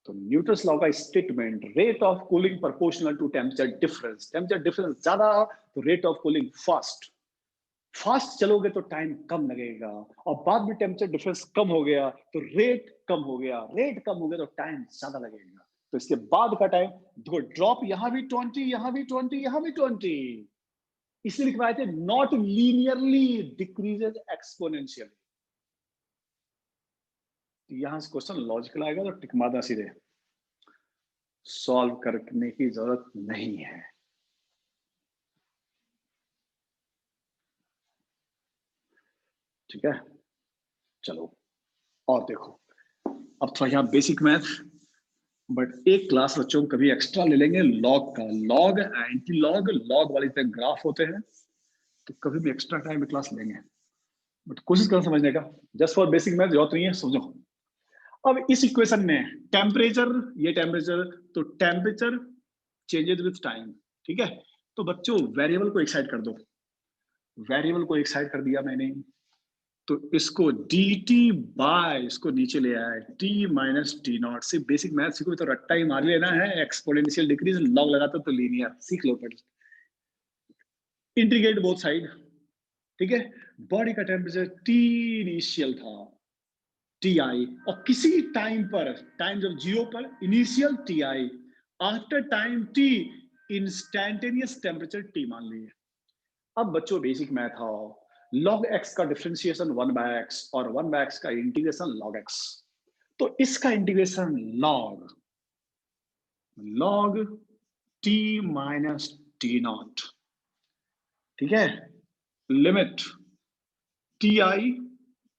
Speaker 1: तो न्यूटन्स लॉ का statement, rate of cooling proportional to temperature difference, temperature difference ज्यादा तो rate of cooling fast, fast चलोगे तो टाइम कम लगेगा, और बाद में टेम्परेचर डिफरेंस कम हो गया तो रेट कम हो गया, रेट कम हो गया तो टाइम ज्यादा लगेगा। तो इसके बाद का टाइम देखो, ड्रॉप यहां भी 20, यहां भी 20, यहां भी 20, इसलिए लिखवाए थे नॉट लीनियरली डिक्रीजेज एक्सपोनेंशियली। यहां से क्वेश्चन लॉजिकल आएगा तो टिक मारना सीधे, सॉल्व करने की जरूरत नहीं है। ठीक है, चलो और देखो, अब थोड़ा यहाँ बेसिक मैथ, बट एक क्लास बच्चों को कभी एक्स्ट्रा ले लेंगे लॉग का, लॉग एंटी लॉग, लॉग वाले ग्राफ होते हैं, तो कभी भी एक्स्ट्रा टाइम में क्लास लेंगे, बट कोशिश करो समझने का, जस्ट फॉर बेसिक मैथ जरूरत नहीं है, समझो। अब इस इक्वेशन में टेम्परेचर, ये टेम्परेचर, तो टेम्परेचर चेंजेस विथ टाइम, ठीक है। तो बच्चों वेरिएबल को एक साइड कर दो, वेरिएबल को एक साइड कर दिया मैंने, तो इसको dt बाय, इसको नीचे ले आया t माइनस टी नॉट। से बेसिक मैथ सीखो तो रट्टा ही मार लेना है, एक्सपोनेंशियल डिक्रीज, लॉग लगाता तो लीनियर, सीख लो पहले। इंटीग्रेट बोथ साइड, ठीक है। बॉडी का टेम्परेचर टी इनिशियल था, टी आई, और किसी टाइम पर, टाइम जब 0 पर initial T I, after time T instantaneous temperature T मान लीजिए। अब बच्चों बेसिक मैथ आओ, log x का डिफरेंशिएशन 1/x और 1/x का इंटीग्रेशन log x, तो इसका integration log t minus T not, ठीक है, limit T I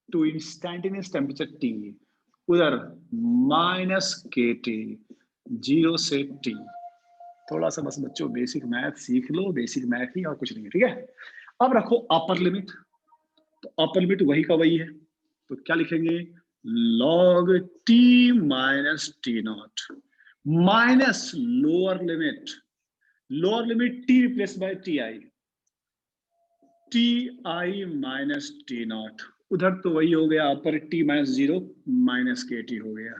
Speaker 1: to instantaneous temperature T, उधर माइनस के टी, 0 से टी। थोड़ा सा बस बच्चों बेसिक मैथ सीख लो, बेसिक मैथ ही और कुछ नहीं है, ठीक है। अब रखो अपर लिमिट, तो अपर लिमिट वही का वही है, तो क्या लिखेंगे, log t minus T nought minus lower limit t replace by T I, T I minus T nought, उधर तो वही हो गया अपर t माइनस 0 माइनस के टी हो गया।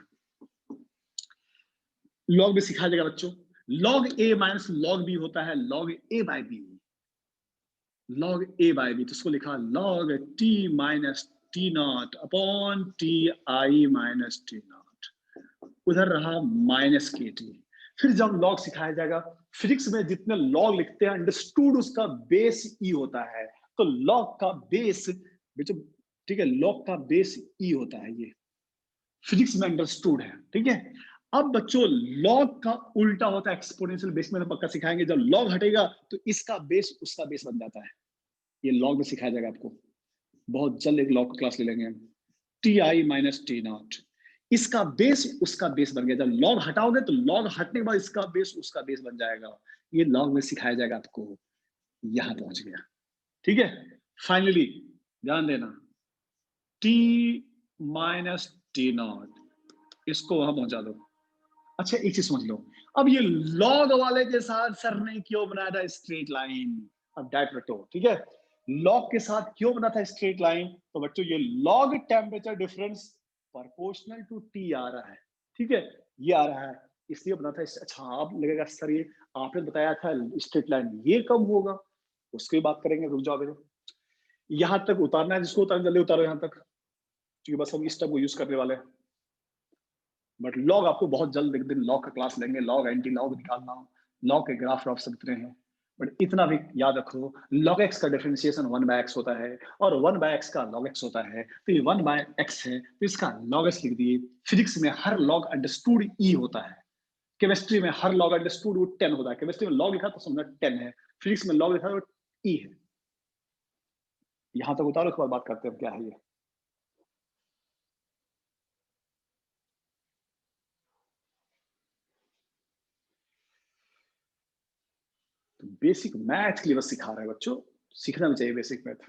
Speaker 1: लॉग भी सिखा देगा बच्चों, log a minus log b होता है log a by b, log a by b, तो इसको लिखा log t minus T nought upon T आई माइनस टी नॉट, उधर रहा माइनस के टी। फिर जब log सिखाया जाएगा, फिजिक्स में जितने log लिखते हैं अंडरस्टूड उसका बेस e होता है, तो log का बेस बेचो, ठीक है, log का बेस e होता है, ये फिजिक्स में अंडरस्टूड है, ठीक है। अब बच्चों लॉग का उल्टा होता है एक्सपोनेंशियल, बेस में तो पक्का सिखाएंगे, जब लॉग हटेगा तो इसका बेस उसका बेस बन जाता है, ये लॉग में सिखाया जाएगा आपको, बहुत जल्द एक लॉग क्लास ले लेंगे हम। T I minus T not, इसका बेस उसका बेस बन गया, जब लॉग हटाओगे तो लॉग हटने के बाद इसका बेस उसका बेस बन जाएगा, ये लॉग में सिखाया जाएगा आपको। यहां पहुंच गया, ठीक है। फाइनली ध्यान देना, टी माइनस टी नॉट, इसको वहां पहुंचा दो। अच्छा एक चीज समझ लो, अब ये लॉग वाले के साथ सर ने क्यों बनाया था स्ट्रेट लाइन, अब डायरेक्ट रटो, ठीक है। लॉग के साथ क्यों बना था स्ट्रेट लाइन, तो बच्चों ये log temperature difference proportional to t आ रहा है, ठीक है, ये आ रहा है, इसलिए बना था। अच्छा आप लगेगा सर ये आपने बताया था स्ट्रेट लाइन ये कब होगा, उसकी बात करेंगे, रुक जाओ मेरे, यहां तक उतारना है, जिसको उतारना जल्दी उतारो यहां तक, क्योंकि बस हम इस टर्म को यूज करने वाले हैं। बट लॉग आपको बहुत जल्द एक दिन लॉग का क्लास लेंगे, लॉग एंटी लॉग निकालना, लॉग के ग्राफ आप सब रहे हैं, बट इतना भी याद रखो, log x का डिफरेंशिएशन 1/x होता है और 1/x का log x होता है, तो ये 1/x है तो इसका log x लिख दिए। फिजिक्स में हर log अंडरस्टूड e होता है, केमिस्ट्री में हर log अंडरस्टूड वो 10 होता है, केमिस्ट्री में log लिखा तो समझना 10 है, फिजिक्स में log लिखा तो e है। यहां तक उतारो, उसके बाद बात करते हैं क्या है ये। बेसिक मैथ के लिए बस सिखा रहा है बच्चों, सीखना भी चाहिए बेसिक मैथ,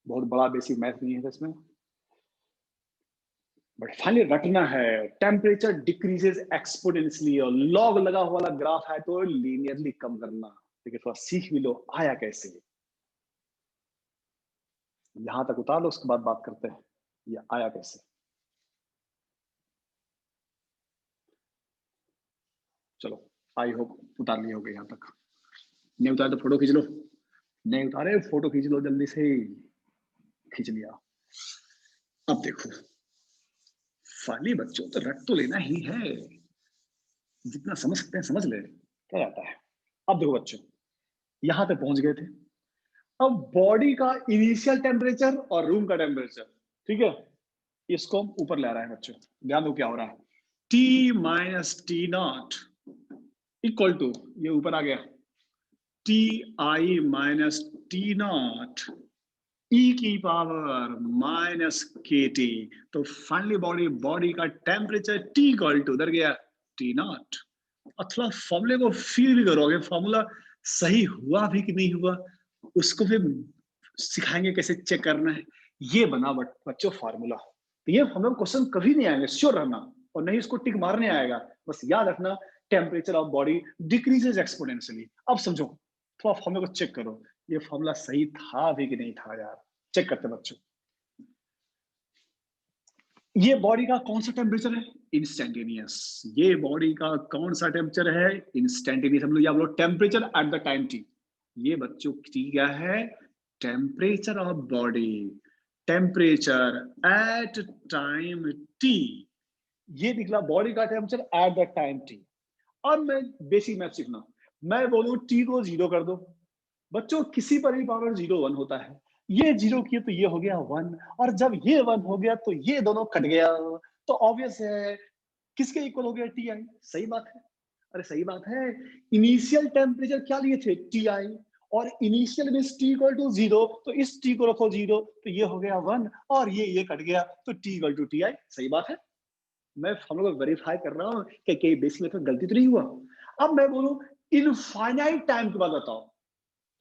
Speaker 1: बहुत बड़ा बेसिक मैथ नहीं है इसमें, बट फाइनली रटना है। टेम्परेचर डिक्रीजेस एक्सपोनेंशियली और लॉग लगा हुआ वाला ग्राफ है तो लीनियरली कम करना। ठीक है, थोड़ा सीख भी लो आया कैसे, यहां तक उतार लो, उसके बाद बात करते हैं ये आया कैसे। चलो आई होप उतार लिए होगे यहां तक, नहीं उतारे तो फोटो खींच लो, नहीं उतारे फोटो खींच लो जल्दी से, खींच लिया। अब देखो फाइनली बच्चों तो रट तो लेना ही है, जितना समझ सकते हैं समझ ले क्या जाता है। अब देखो बच्चों यहां तक पहुंच गए थे, अब बॉडी का इनिशियल टेम्परेचर और रूम का टेम्परेचर, ठीक है, इसको हम ऊपर ले रहा है बच्चों, ध्यान दो क्या हो रहा है, t minus T naught equal to, ये ऊपर आ गया, टी आई माइनस टी नॉट ई की पावर माइनस के टी। तो फाइनली बॉडी का टेम्परेचर टी इक्वल टू उधर गया टी नॉट। और थोड़ा फॉर्मूले को फील भी करोगे, फॉर्मूला सही हुआ भी कि नहीं हुआ, उसको फिर सिखाएंगे कैसे चेक करना है। ये बना बच्चों फार्मूला, तो ये हमें क्वेश्चन कभी नहीं आएंगे, श्योर रहना, और नहीं इसको टिक मारने आएगा, बस याद रखना temperature of body decreases exponentially. अब समझो, थोड़ा फॉर्मूला को चेक करो, ये फॉर्मूला सही था भी कि नहीं था यार, चेक करते बच्चों। ये बॉडी का कौन सा टेम्परेचर है, इंस्टेंटेनियस। ये बॉडी का कौन सा टेम्परेचर है, इंस्टेंटेनियस। हम लोग या बोलो temperature at the time T. ये बच्चों क्या है, temperature of body, temperature at time T. ये निकला बॉडी का temperature at the time T. अब मैं बेसिक मैथ सीखना, मैं बोलूं टी को 0 कर दो, बच्चों किसी पर भी पावर 0 1 होता है, ये 0 किए तो ये हो गया 1, और जब ये 1 हो गया तो ये दोनों कट गया, तो ऑब्वियस है किसके इक्वल हो गया, टी आई। सही बात है, अरे सही बात है। इनिशियल टेम्परेचर क्या लिए थे, टी आई, और इनिशियल में टी इक्वल टू 0, तो इस टी को रखो 0, तो ये हो गया 1, और ये कट गया, तो T equal to T I. सही बात है, मैं हम लोग वेरीफाई कर रहा हूँ कि बेसिक में गलती तो नहीं हुआ। अब मैं बोलूं इनफाइनाइट टाइम के बाद बताओ,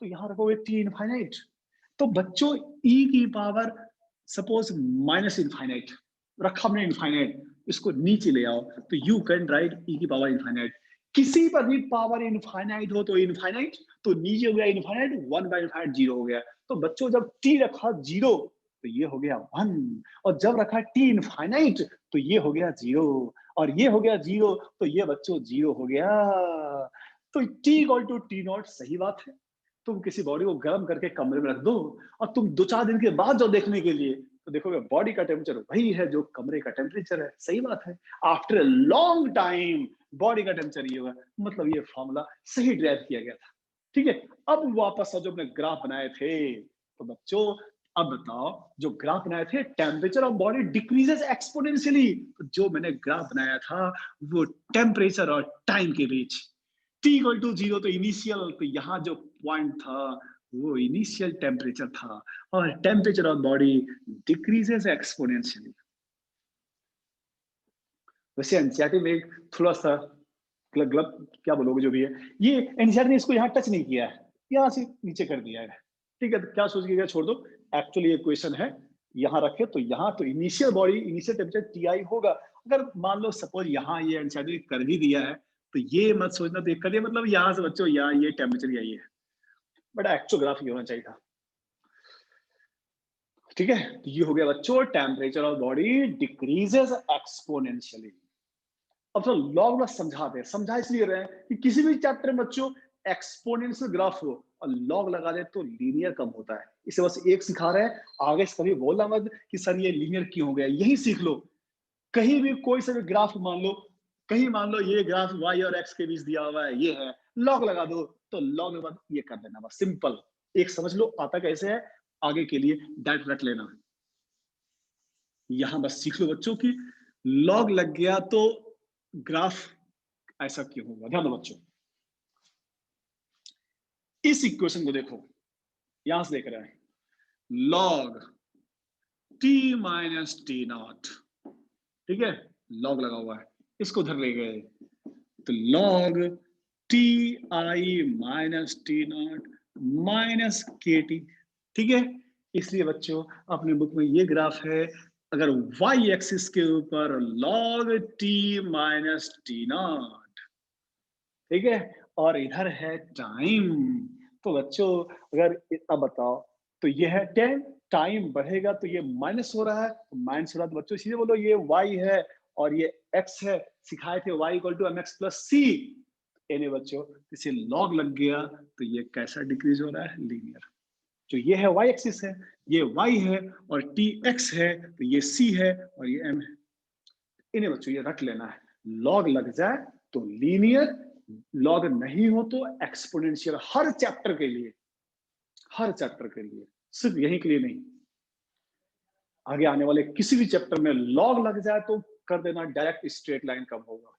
Speaker 1: तो यहां रखोगे टी इनफाइनाइट, तो बच्चों e की पावर सपोज माइनस इनफाइनाइट रखा हमने इनफाइनाइट, इसको नीचे ले आओ, तो यू कैन राइट e की पावर इनफाइनाइट। किसी पर भी पावर इनफाइनाइट हो तो इनफाइनाइट, तो नीचे हो गया इनफाइनाइट, 1 बाय इनफाइनाइट 0 हो गया। तो बच्चों जब t रखा 0 तो ये हो गया 1, और जब रखा t इनफाइनाइट तो ये हो गया 0, और ये हो गया 0, तो ये बच्चों 0 हो गया। तो t equal to T nought. सही बात है, तुम किसी बॉडी को गर्म करके कमरे में रख दो, और तुम 2-4 दिन के बाद जाओ देखने के लिए, तो देखोगे बॉडी का टेम्परेचर वही है जो कमरे का टेम्परेचर है। सही बात है, after a long time body का टेम्परेचर ये होगा, मतलब ये फॉर्मूला सही ड्राइव किया गया था। ठीक है, अब वापस जो अपने ग्राफ बनाए थे, तो बच्चों अब बताओ, जो ग्राफ बनाए थे temperature of body decreases exponentially, तो जो मैंने ग्राफ बनाया था वो टेम्परेचर और टाइम के बीच, टी इक्वल टू 0 तो इनिशियल, तो यहां जो पॉइंट था वो इनिशियल टेम्परेचर था, और temperature of body decreases exponentially. वैसे एनसीईआरटी में थोड़ा सा गलत क्या बोलोगे जो भी है, ये एनसीईआरटी ने इसको यहाँ टच नहीं किया है, यहाँ से नीचे कर दिया है। ठीक है, तो क्या सोच के छोड़ दो, एक्चुअली ये क्वेश्चन है यहाँ रखे, तो यहाँ तो initial body initial temperature T I होगा। अगर मान लो सपोज यहाँ ये एनसीईआरटी कर भी दिया है, तो ये मत सोचना तो कर दिया मतलब यहाँ से बच्चों यहाँ ये टेम्परेचर यही है, बट एक्चुअल ग्राफ ये होना चाहिए था। ठीक है, तो ये हो गया बच्चों temperature of body decreases exponentially. अब तो लॉग में समझाते हैं, समझा इसलिए रहे हैं कि किसी भी चैप्टर में बच्चों एक्सपोनेंशियल ग्राफ हो और लॉग लगा दे तो लीनियर कम होता है। इसे बस एक सिखा रहे हैं, आगे से कभी बोलना मत कि सर ये लीनियर क्यों हो गया, यही सीख लो। कहीं भी कोई सा भी ग्राफ मान लो, कहीं मान लो ये ग्राफ y और x के बीच दिया हुआ है, ये है, लॉग लगा दो, तो लॉग के बाद ये कर देना, बस सिंपल। एक समझ लो आता कैसे है, आगे के लिए डायरेक्ट रट लेना। यहां बस सीख लो बच्चों की लॉग लग गया तो ग्राफ ऐसा क्यों होगा। ध्यान दो बच्चों, इस इक्वेशन को देखो, यहां से देख रहे हैं log T minus T not, ठीक है, लॉग लगा हुआ है, इसको उधर ले गए तो log T I minus T nought minus के टी। ठीक है, इसलिए बच्चों अपने बुक में ये ग्राफ है, अगर y एक्सिस के ऊपर log t minus T not, ठीक है, और इधर है टाइम। तो बच्चों अगर अब बताओ, तो ये है 10, टाइम बढ़ेगा तो ये माइनस हो रहा है, तो माइनस हो रहा है, तो बच्चों सीधे बोलो ये y है और ये x है। सिखाए थे y equal to mx plus c। यानी बच्चों इसे लॉग लग गया तो ये कैसा डिक्रीज हो रहा है, लीनियर। जो ये है y एक्सिस है, ये y है, और t x है, तो ये c है और ये m है। इन्हें बच्चों ये रट लेना है, लॉग लग जाए तो लीनियर, लॉग नहीं हो तो एक्सपोनेंशियल। हर चैप्टर के लिए, हर चैप्टर के लिए, सिर्फ यही के लिए नहीं, आगे आने वाले किसी भी चैप्टर में लॉग लग जाए तो कर देना, डायरेक्ट स्ट्रेट लाइन कब होगा।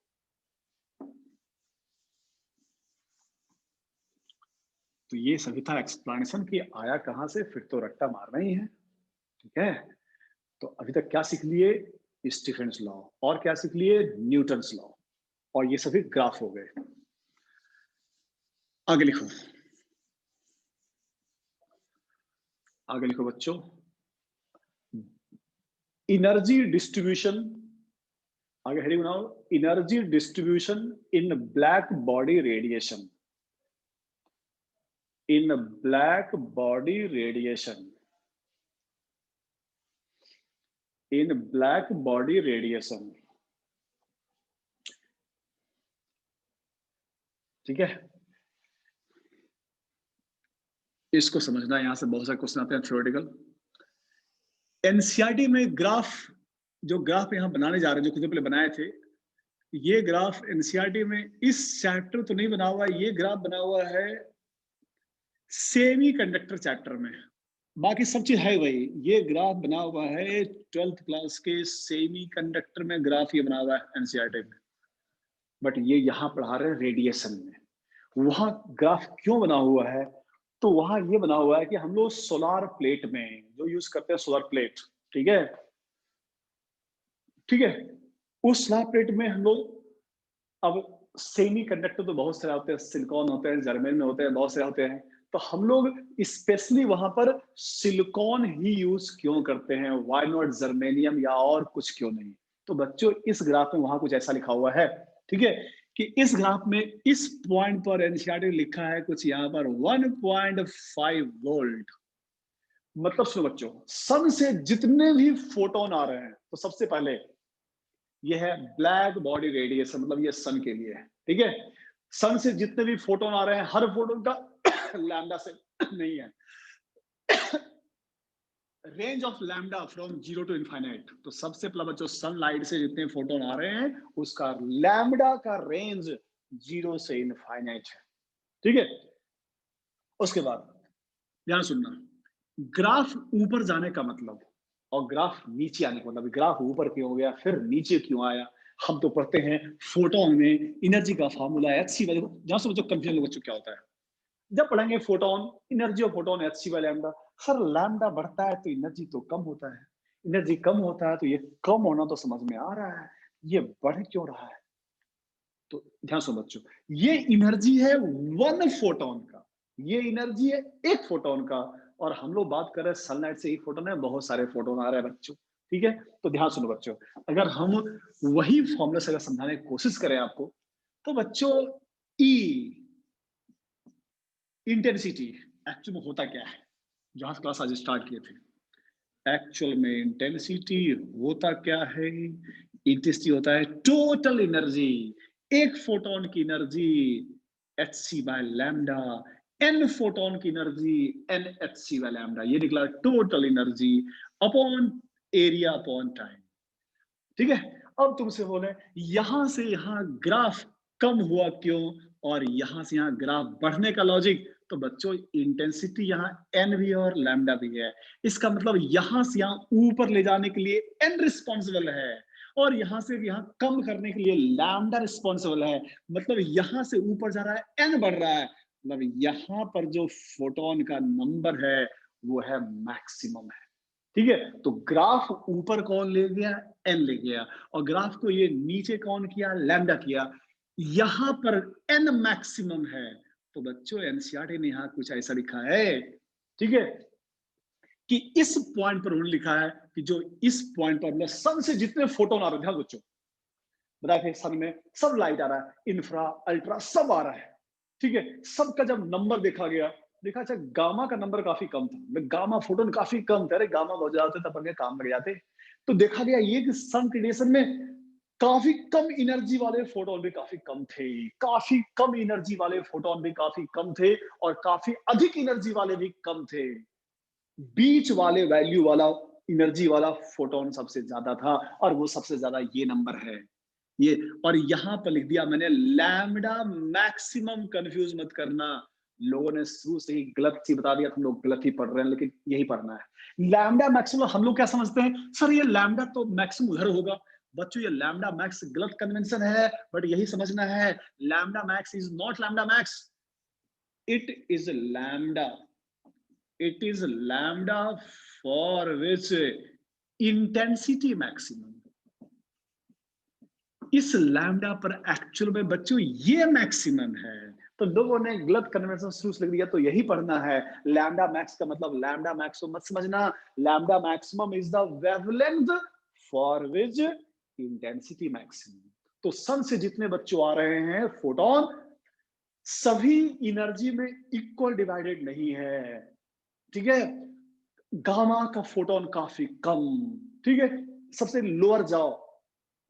Speaker 1: तो ये सभी था एक्सप्लेनेशन कि आया कहां से, फिर तो रट्टा मारना ही है। ठीक है, तो अभी तक क्या सीख लिए, स्टीफेंस लॉ, और क्या सीख लिए, न्यूटन्स लॉ, और ये सभी ग्राफ हो गए। आगे लिखो, आगे लिखो बच्चों, एनर्जी डिस्ट्रीब्यूशन, आगे हेडिंग बनाओ, energy distribution in black body radiation, in black body radiation, in black body radiation. ठीक है, इसको समझना, यहां से बहुत सारे क्वेश्चन आते हैं थ्योरेटिकल। एनसीईआरटी में ग्राफ, जो ग्राफ यहां बनाने जा रहे हैं, जो खुद पहले बनाए थे, ये ग्राफ एनसीईआरटी में इस चैप्टर तो नहीं बना हुआ, ये ग्राफ बना हुआ है सेमी कंडक्टर चैप्टर में। बाकी सब चीज है वही, ये ग्राफ बना हुआ है 12th क्लास के सेमी कंडक्टर में, ग्राफ ये बना हुआ है एनसीईआरटी में, बट ये यहां पढ़ा रहे हैं रेडिएशन में। वहां ग्राफ क्यों बना हुआ है, तो वहां ये बना हुआ है कि हम लोग सोलार प्लेट में जो यूज करते हैं, सोलर प्लेट, ठीक है, ठीक है, उस सोलर प्लेट में हम लोग, अब सेमी कंडक्टर तो बहुत सारे होते हैं, सिलिकॉन होते हैं, जर्मेनियम में होते हैं, बहुत सारे होते हैं, तो हम लोग स्पेशली वहां पर सिलिकॉन ही यूज क्यों करते हैं, व्हाई नॉट जर्मेनियम या और कुछ क्यों नहीं। तो बच्चों इस ग्राफ में वहां कुछ ऐसा लिखा हुआ है, ठीक है, कि इस ग्राफ में इस पॉइंट पर एनसीईआरटी लिखा है कुछ यहाँ पर 1.5 वोल्ट। मतलब सुनो बच्चों, सन से जितने भी फोटोन आ रहे हैं, तो सबसे पहले ये है ब्लैक बॉडी रेडिएशन, मतलब ये सन के लिए है, ठीक है। सन से जितने भी फोटोन आ रहे हैं, हर फोटोन का लैम्डा से नहीं है, range of lambda from 0 to infinite. तो सबसे पहला बच्चों, सनलाइट से जितने फोटोन आ रहे हैं उसका लैम्डा का रेंज 0 से इनफाइनाइट है, ठीक है। उसके बाद ध्यान सुनना, ग्राफ ऊपर जाने का मतलब और ग्राफ नीचे आने का मतलब, ग्राफ ऊपर क्यों हो गया फिर नीचे क्यों आया। हम तो पढ़ते हैं फोटोन में एनर्जी का फार्मूला एच सी, जहां से बच्चों कंफ्यूजन बच्चों क्या होता है, जब पढ़ेंगे photon, energy of photon H C by lambda. Sir lambda बढ़ता है तो एनर्जी तो कम होता है, एनर्जी कम होता है तो ये कम होना तो समझ में आ रहा है, ये बढ़ क्यों रहा है। तो ध्यान सुनो बच्चों, ये एनर्जी है वन फोटोन का, ये एनर्जी है एक फोटोन का, और हम लोग बात कर रहे हैं सनलाइट से एक फोटोन है, बहुत सारे फोटोन आ रहे हैं बच्चों, ठीक है। तो ध्यान सुनो बच्चों, अगर हम वही फॉर्मूला से अगर समझाने की कोशिश करें आपको, तो बच्चों ई इंटेंसिटी एक्चुअल में होता क्या है, जहां क्लास आज स्टार्ट किए थे, एक्चुअल में इंटेंसिटी होता क्या है, इंटेंसिटी होता है टोटल एनर्जी, एक फोटोन की energy h C by lambda, n photon की energy n h C by lambda, ये निकला total energy upon area upon time, ठीक है। अब तुमसे बोले यहां से यहां ग्राफ कम हुआ क्यों, और यहां से यहां ग्राफ बढ़ने का लॉजिक, तो बच्चों इंटेंसिटी यहाँ एन भी है और लैम्डा भी है, इसका मतलब यहां से यहां ऊपर ले जाने के लिए एन रिस्पॉन्सिबल है, और यहां से यहां कम करने के लिए लैम्डा रिस्पॉन्सिबल है। मतलब यहां से ऊपर जा रहा है एन बढ़ रहा है, मतलब यहां पर जो फोटोन का नंबर है वो है मैक्सिमम है, ठीक है। तो ग्राफ ऊपर कौन ले गया, एन ले गया, और ग्राफ को ये नीचे कौन किया, लैम्डा किया। यहां पर n मैक्सिमम है, तो बच्चों एनसीईआरटी ने यहां कुछ ऐसा लिखा है, ठीक है, कि इस पॉइंट पर उन्होंने लिखा है कि जो इस पॉइंट पर मतलब सन से जितने फोटोन आ रहे हैं, ध्यान बच्चों, बताया सन में सब लाइट आ रहा है, इंफ्रा अल्ट्रा सब आ रहा है, ठीक है, सबका जब नंबर देखा गया, देखा अच्छा गामा का नंबर काफी कम था, गामा फोटोन काफी कम थे, अरे गामा बहुत ज्यादा थे तब अपने काम लग जाते, तो देखा गया ये कि सन रेडिएशन में काफी कम एनर्जी वाले फोटोन भी काफी कम थे, काफी कम एनर्जी वाले फोटोन भी काफी कम थे, और काफी अधिक एनर्जी वाले भी कम थे, बीच वाले वैल्यू वाला एनर्जी वाला फोटोन सबसे ज्यादा था, और वो सबसे ज्यादा ये नंबर है ये, और यहां पर लिख दिया मैंने लैम्डा मैक्सिमम, कंफ्यूज मत करना, लोगों ने शुरू से ही गलत चीज बता दिया, तुम लोग गलत ही पढ़ रहे हैं, लेकिन यही पढ़ना है लैम्डा मैक्सिमम। हम लोग क्या समझते हैं सर ये लैम्डा तो मैक्सिमम उधर होगा, बच्चों ये लैम्डा मैक्स गलत कन्वेंशन है, बट यही समझना है lambda max is not lambda max, it is lambda, it is lambda for which intensity maximum, इस लैम्डा पर एक्चुअल में बच्चों ये मैक्सिमम है, तो लोगों ने गलत कन्वेंशन शुरू से लिख दिया, तो यही पढ़ना है लैम्डा मैक्स का मतलब लैम्डा मैक्सिमम मत समझना, lambda maximum is the wavelength for which intensity maximum, तो सन से जितने बच्चों आ रहे हैं फोटोन सभी एनर्जी में इक्वल डिवाइडेड नहीं है, ठीक है, गामा का फोटोन काफी कम, ठीक है, सबसे लोअर जाओ,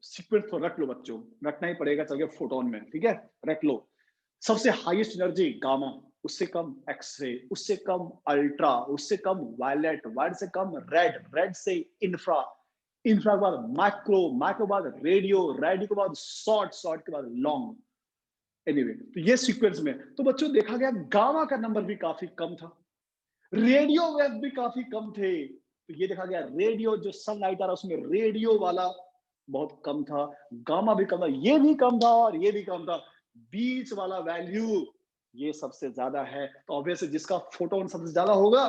Speaker 1: सीक्वेंस तो रख लो बच्चों, रखना ही पड़ेगा चल के फोटोन में, ठीक है, रख लो, सबसे हाईएस्ट एनर्जी गामा, उससे कम एक्सरे, उससे कम अल्ट्रा, उससे कम वायलेट, वायलेट से कम रेड, रेड से इंफ्रा, इंफ्रा के बाद माइक्रो, माइक्रो के बाद रेडियो, रेडियो के बाद शॉर्ट, शॉर्ट के बाद लॉन्ग, एनीवे तो ये सीक्वेंस में, तो बच्चों देखा गया गामा का नंबर भी काफी कम था, रेडियो वेव भी काफी कम थे, तो ये देखा गया रेडियो जो सनलाइट आ रहा उसमें रेडियो वाला बहुत कम था, गामा भी कम था, ये भी कम था और ये भी कम था, बीच वाला वैल्यू ये सबसे ज्यादा है, तो ऑब्वियसली जिसका फोटोन सबसे ज्यादा होगा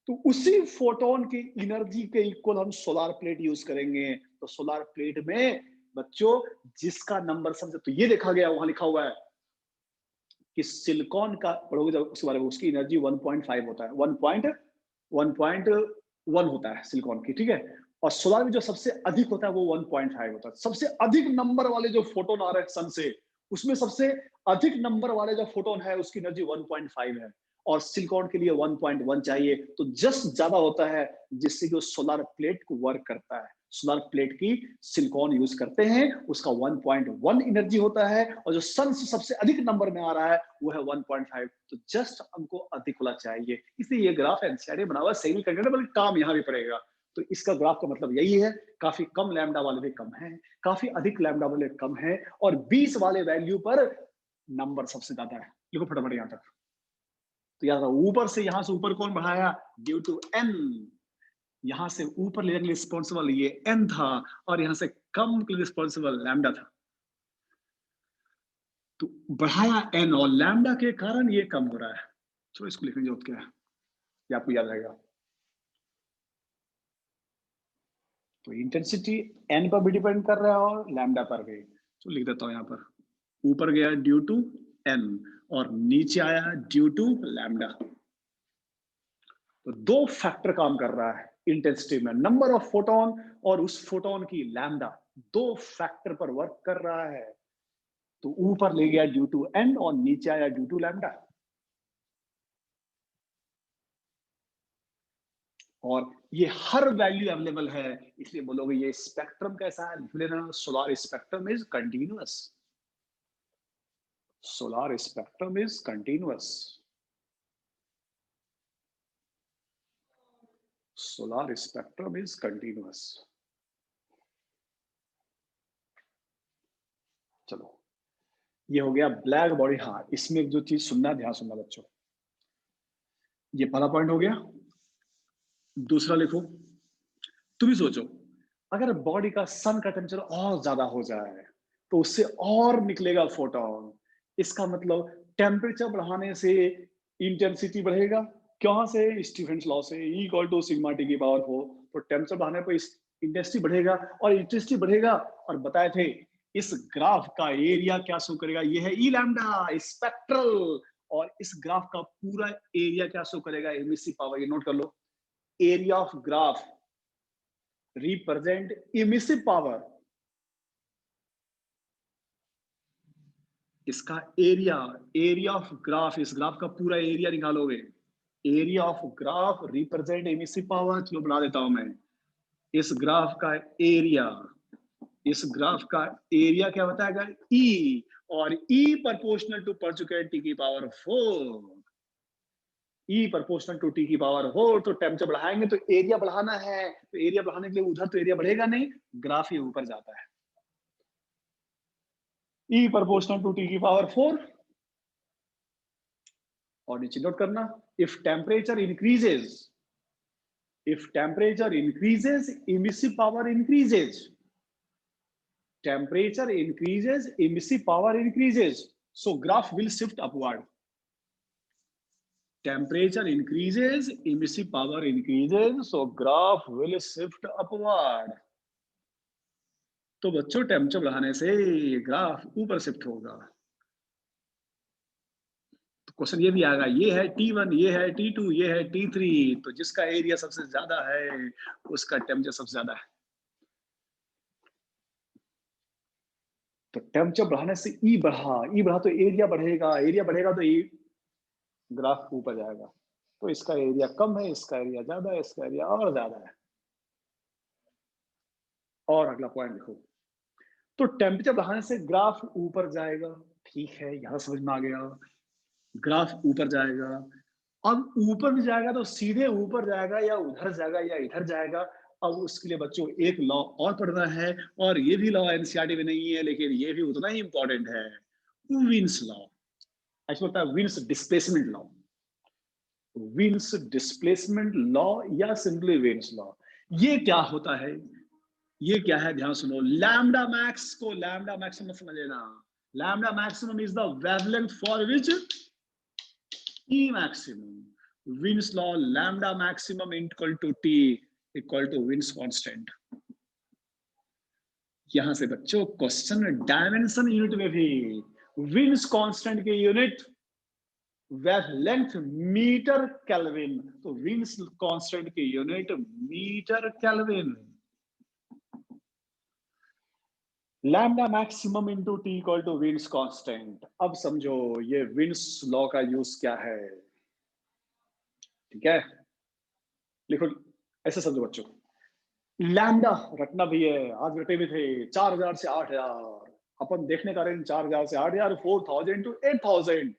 Speaker 1: तो उसी फोटोन की एनर्जी के इक्वल हम सोलर प्लेट यूज करेंगे, तो सोलर प्लेट में बच्चों जिसका नंबर सबसे, तो ये देखा गया वहां लिखा हुआ है कि सिलिकॉन का पढ़ोगे जब उसके बारे में, उसकी एनर्जी 1.5 होता है, 1.1 होता है सिलिकॉन की, ठीक है, और सोलर में जो सबसे अधिक होता है वो 1.5 होता है, सबसे अधिक नंबर वाले जो फोटोन आ रहे हैं सन से, उसमें सबसे अधिक नंबर वाले जो फोटोन है उसकी एनर्जी 1.5 है, और सिलिकॉन के लिए 1.1 चाहिए, तो जस्ट ज्यादा होता है जिससे कि सोलर प्लेट को वर्क करता है, सोलर प्लेट की सिलिकॉन यूज करते हैं, उसका 1.1 एनर्जी होता है, और जो सन से सबसे अधिक नंबर में आ रहा है वो है 1.5, तो जस्ट हमको अधिक होना चाहिए, इसलिए ये ग्राफ एनसीईआरटी बना हुआ सही नहीं करना, बल्कि काम यहाँ भी पड़ेगा, तो इसका ग्राफ का मतलब यही है, काफी कम लैम्डा वाले भी कम है, काफी अधिक लैम्डा वाले कम है, और 20 वाले वैल्यू पर नंबर सबसे ज्यादा है, लिखो फटाफट यहां तक, तो याद रखो ऊपर से, यहां से ऊपर कौन बढ़ाया, ड्यू टू एन, यहां से ऊपर ले जाने के लिए रिस्पॉन्सिबल ये एन था, और यहां से कम के लिए रिस्पॉन्सिबल लैम्डा था, तो बढ़ाया एन, और लैम्डा के कारण ये कम हो रहा है, चलो इसको लिखने की जरूरत क्या है, ये आपको याद रहेगा, तो इंटेंसिटी एन पर भी डिपेंड कर रहा है और लैम्डा पर भी, तो लिख देता हूं यहां पर, ऊपर गया ड्यू टू एन और नीचे आया ड्यू टू लैम्डा, तो दो फैक्टर काम कर रहा है इंटेंसिटी में, नंबर ऑफ फोटोन और उस फोटोन की लैम्डा, दो फैक्टर पर वर्क कर रहा है, तो ऊपर ले गया ड्यू टू एन और नीचे आया ड्यू टू लैम्डा, और ये हर वैल्यू अवेलेबल है, इसलिए बोलोगे ये स्पेक्ट्रम कैसा है, solar spectrum is continuous, solar spectrum is continuous, solar spectrum is continuous, चलो ये हो गया ब्लैक बॉडी, हाँ इसमें एक जो चीज सुनना, ध्यान सुनना बच्चों, ये पहला पॉइंट हो गया, दूसरा लिखो, तुम ही सोचो अगर बॉडी का सन का टेम्परेचर और ज्यादा हो जाए तो उससे और निकलेगा फोटोन, इसका मतलब टेम्परेचर बढ़ाने से इंटेंसिटी बढ़ेगा, कहां से, स्टीफेंस लॉ से, E equal to sigma T की पावर 4, तो टेम्परेचर बढ़ाने पर इंटेंसिटी बढ़ेगा, और इंटेंसिटी बढ़ेगा, और बताए थे इस ग्राफ का एरिया क्या शो करेगा, ये है ई लैम्डा स्पेक्ट्रल, और इस ग्राफ का पूरा एरिया क्या शो करेगा, इमिसिव पावर। ये नोट कर लो, area of graph represent emissive power. इसका एरिया, एरिया ऑफ ग्राफ, इस ग्राफ का पूरा एरिया निकालोगे, area of graph represent emissive power. चलो बना देता हूं मैं, इस ग्राफ का एरिया, इस ग्राफ का एरिया क्या बताएगा, ई, और ई प्रोपोर्शनल टू पर चुके टी की power 4, E proportional to T की पावर 4। तो टेम्परेचर बढ़ाएंगे तो एरिया बढ़ाना है, तो एरिया बढ़ाने के लिए उधर तो एरिया बढ़ेगा नहीं, ग्राफ ये ऊपर जाता है, ई प्रोपोर्शनल टू टी की पावर 4। और नीचे नोट करना, if temperature increases, if temperature increases emissive power increases, temperature increases emissive power increases, so graph will shift upward, temperature increases emissive power increases, so graph will shift upward। तो बच्चों temperature बढ़ाने से graph ऊपर shift होगा। तो question ये भी आएगा, ये है T1, ये है T2, ये है T3, तो जिसका एरिया सबसे ज्यादा है उसका टेम्परेचर सबसे ज्यादा है। तो टेम्परेचर बढ़ाने से ई बढ़ा तो एरिया बढ़ेगा, एरिया बढ़ेगा तो ई ग्राफ ऊपर जाएगा। तो इसका एरिया कम है, इसका एरिया ज्यादा है, इसका एरिया और ज्यादा है। और अगला पॉइंट देखो, तो टेम्परेचर बढ़ाने से ग्राफ ऊपर जाएगा, ठीक है, यहां समझ में आ गया, ग्राफ ऊपर जाएगा। अब ऊपर भी जाएगा तो सीधे ऊपर जाएगा या उधर जाएगा या इधर जाएगा। अब उसके लिए बच्चों एक लॉ और पढ़ना है, और ये भी लॉ एनसीईआरटी में नहीं है, लेकिन ये भी उतना ही इंपॉर्टेंट है, विन्स लॉ। ऐसा होता है wins displacement law, wins displacement law या सिंपली विन्स लॉ। ये क्या होता है, ये क्या है, ध्यान सुनो। लैम्डा मैक्स को लैम्डा मैक्सिमम समझ लेना। Lambda maximum is the wavelength for which E maximum, Wien's law, lambda maximum equal to T equal to Wien's constant। यहां से बच्चों क्वेश्चन डायमेंशन यूनिट में भी विन्स कांस्टेंट के यूनिट वेवलेंथ मीटर केल्विन, तो Wien's constant के unit metre kelvin. Lambda maximum into T equal to Wien's constant. अब समझो ये विन्स लॉ का यूज क्या है, ठीक है, लिखो, ऐसे समझो बच्चों। लैम्डा रटना भी है, आज रटे भी थे, 4000 से 8000, अपन देखने का रेंज 4000 से 8000, 4000 टू 8000।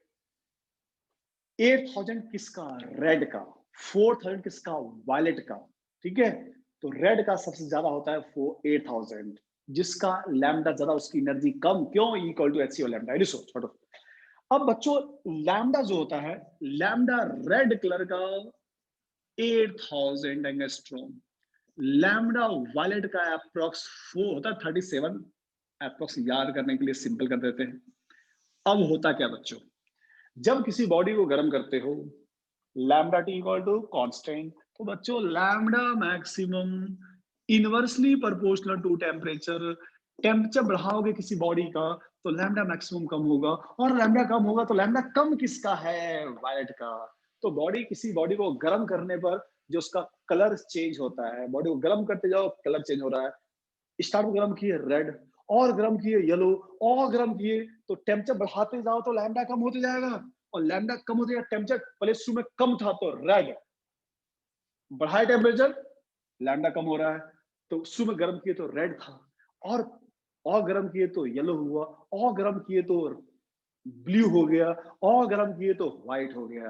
Speaker 1: 8000 किसका, रेड का, 4000 किसका, वायलेट का, ठीक है। तो रेड का सबसे ज्यादा होता है 8000, जिसका लैम्डा ज्यादा उसकी एनर्जी कम, क्यों, इक्वल टू एचसीओ लैम्डा। छोड़ो। अब बच्चों लैम्डा जो होता है, लैम्डा रेड कलर का 8000 एंगस्ट्रॉम, लैम्डा वायलेट का अप्रोक्स 4 होता है 37, अप्रोक्स याद करने के लिए सिंपल कर देते हैं। अब होता क्या बच्चों, जब किसी बॉडी को गर्म करते हो, lambda t equal to constant, तो बच्चों lambda maximum inversely proportional to temperature. Temperature बढ़ाओगे किसी बॉडी का तो लैम्डा मैक्सिमम कम होगा, और लैम्डा कम होगा तो लैम्डा कम किसका है, वायलेट का। तो बॉडी, किसी बॉडी को गर्म करने पर जो उसका कलर चेंज होता है, बॉडी को गर्म करते जाओ कलर चेंज हो रहा है। स्टार्ट में गर्म किए रेड, और गर्म किए येलो, और गर्म किए, तो टेम्परेचर बढ़ाते जाओ तो लैम्डा कम होते जाएगा, और लैम्डा कम होते जाएगा, टेम्परेचर पहले शुरू में कम था तो रेड, बढ़ाए टेम्परेचर लैम्डा कम हो रहा है, तो शुरू में गर्म किए तो रेड था, और गर्म किए तो येलो हुआ, और गर्म किए तो ब्लू हो गया, और गर्म किए तो व्हाइट हो गया।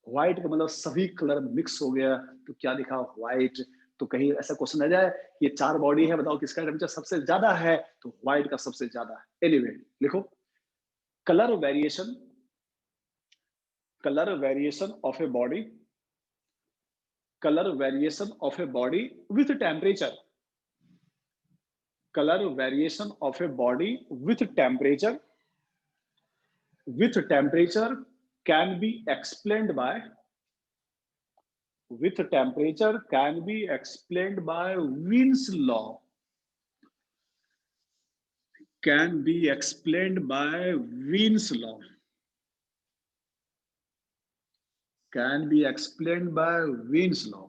Speaker 1: व्हाइट का मतलब सभी कलर मिक्स हो गया, तो क्या दिखा, व्हाइट। तो कहीं ऐसा क्वेश्चन आ जाए, ये 4 बॉडी है, बताओ किसका टेम्परेचर सबसे ज्यादा है, तो व्हाइट का सबसे ज्यादा है। एनीवे लिखो, colour variation, colour variation of a body, colour variation of a body with temperature, color variation of a body with temperature can be explained by, with temperature can be explained by Wien's law। Can be explained by Wien's law, can be explained by Wien's law.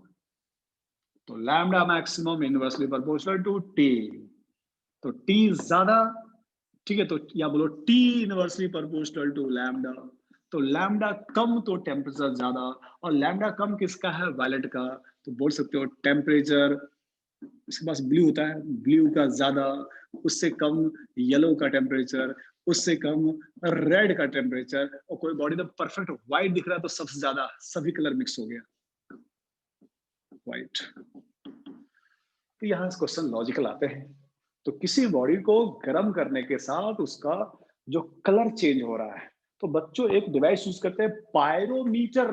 Speaker 1: तो lambda maximum inversely proportional to t, तो t ज्यादा, ठीक है, तो या बोलो t inversely proportional to lambda. तो lambda कम तो टेम्परेचर ज्यादा, और लैम्डा कम किसका है, वायलेट का। तो बोल सकते हो टेम्परेचर, इसके पास ब्लू होता है, ब्लू का ज्यादा, उससे कम येलो का टेम्परेचर, उससे कम रेड का टेम्परेचर। और कोई बॉडी में परफेक्ट व्हाइट दिख रहा है तो सबसे ज्यादा, सभी कलर मिक्स हो गया व्हाइट। तो यहाँ क्वेश्चन लॉजिकल आते हैं। तो किसी बॉडी को गर्म करने के साथ उसका जो कलर चेंज हो रहा है, तो बच्चों एक डिवाइस यूज करते हैं, पायरोमीटर।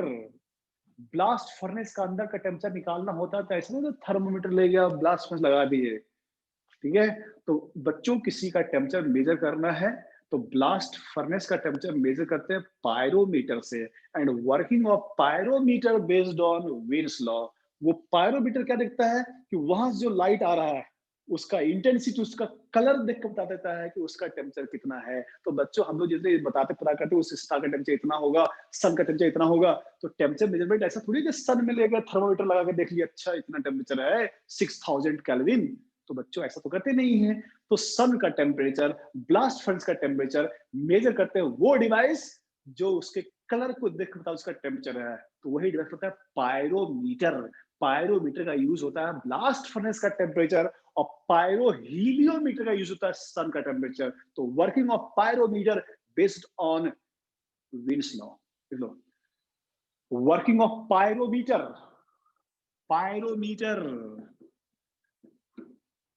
Speaker 1: ब्लास्ट फर्नेस का अंदर का टेम्परेचर निकालना होता है तो ऐसे नहीं, तो थर्मोमीटर ले गया, ब्लास्ट फर्नेस लगा दिए, ठीक है। तो बच्चों किसी का टेम्परेचर मेजर करना है तो ब्लास्ट फर्नेस का टेम्परेचर मेजर करते हैं पायरोमीटर से। And working of pyrometer based on Wien's law. वो पायरोमीटर क्या देखता है कि वहां से जो लाइट आ रहा है उसका इंटेंसिटी, उसका कलर देख के बता देता है कि उसका टेम्परेचर कितना है। तो बच्चों हम लोग जैसे बताते पता करते उस स्टार का टेम्परेचर इतना होगा, सन का टेम्परेचर इतना होगा। तो टेम्परेचर मेजरमेंट ऐसा थोड़ी कि सन में लेकर थर्मोमीटर लगा के देख लिया, अच्छा इतना टेम्परेचर है 6000 केल्विन। तो बच्चों ऐसा तो करते नहीं है। तो सन का टेम्परेचर, ब्लास्ट फर्नेस का टेम्परेचर मेजर करते हैं वो डिवाइस जो उसके कलर को देख बता उसका टेम्परेचर है, तो वही डिवाइस होता है पायरोमीटर। पायरोमीटर का यूज होता है ब्लास्ट फर्नेस का टेम्परेचर, और पायरो हीलियोमीटर का यूज होता है सन का टेम्परेचर। तो working of pyrometer based on wins law. Working of pyrometer, pyrometer,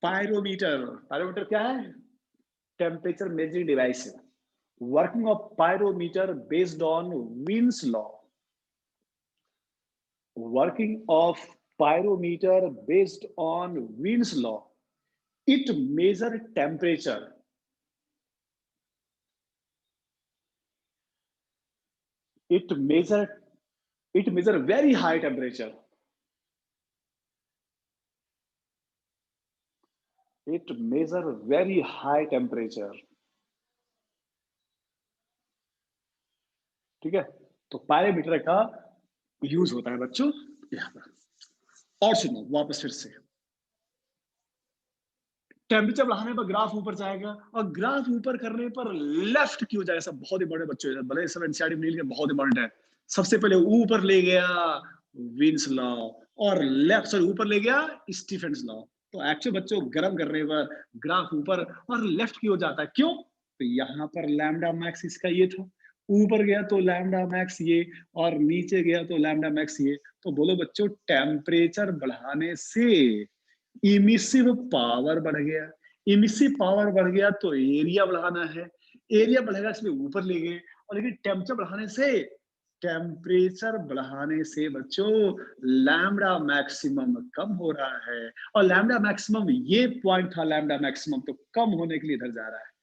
Speaker 1: pyrometer, pyrometer क्या है, टेम्परेचर मेजरिंग डिवाइस है। Working of pyrometer based on wins law. Working of pyrometer based on Wien's law. It measure temperature. It measure very high temperature. It measure very high temperature. ठीक है, तो pyrometer का use होता है बच्चों यहाँ पर। और सुनो वापस फिर से, टेम्परेचर बढ़ाने पर ग्राफ ऊपर जाएगा, और ग्राफ ऊपर करने पर लेफ्ट क्यों जाएगा, सब बहुत इंपॉर्टेंट बच्चों, भले सब एनसीईआरटी में नहीं, बहुत इंपॉर्टेंट है। सबसे पहले ऊपर ले गया विन्स लॉ, और लेफ्ट साइड ऊपर ले गया स्टीफेंस लॉ। तो एक्चुअली बच्चों गर्म करने पर ग्राफ ऊपर और लेफ्ट की हो जाता है, क्यों, तो यहाँ पर लैम्डा मैक्स इसका ये था, ऊपर गया तो लैम्डा मैक्स ये, और नीचे गया तो लैम्डा मैक्स ये। तो बोलो बच्चों टेम्परेचर बढ़ाने से इमिसिव पावर बढ़ गया, इमिसिव पावर बढ़ गया तो एरिया बढ़ाना है, एरिया बढ़ेगा इसलिए ऊपर ले गए। और लेकिन टेम्परेचर बढ़ाने से, टेम्परेचर बढ़ाने से बच्चों लैम्डा मैक्सिमम कम हो रहा है, और लैम्डा मैक्सिमम ये पॉइंट था, लैम्डा मैक्सिमम तो कम होने के लिए इधर जा रहा है।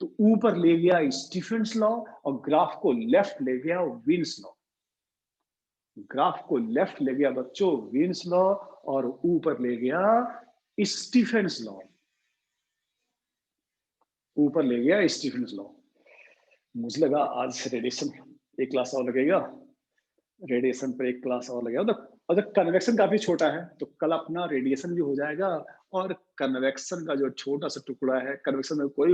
Speaker 1: तो ऊपर ले गया स्टीफेंस लॉ, और ग्राफ को लेफ्ट ले गया विन्स लॉ। ग्राफ को लेफ्ट ले गया बच्चों विन्स लॉ, और ऊपर ले गया स्टीफेंस लॉ, ऊपर ले गया स्टीफेंस लॉ। मुझे लगा आज रेडिएशन एक क्लास और लगेगा, रेडिएशन पर एक क्लास और लगेगा, तो अगर कन्वेक्शन काफी छोटा है तो कल अपना रेडिएशन भी हो जाएगा, और कन्वेक्शन का जो छोटा सा टुकड़ा है, कन्वेक्शन में कोई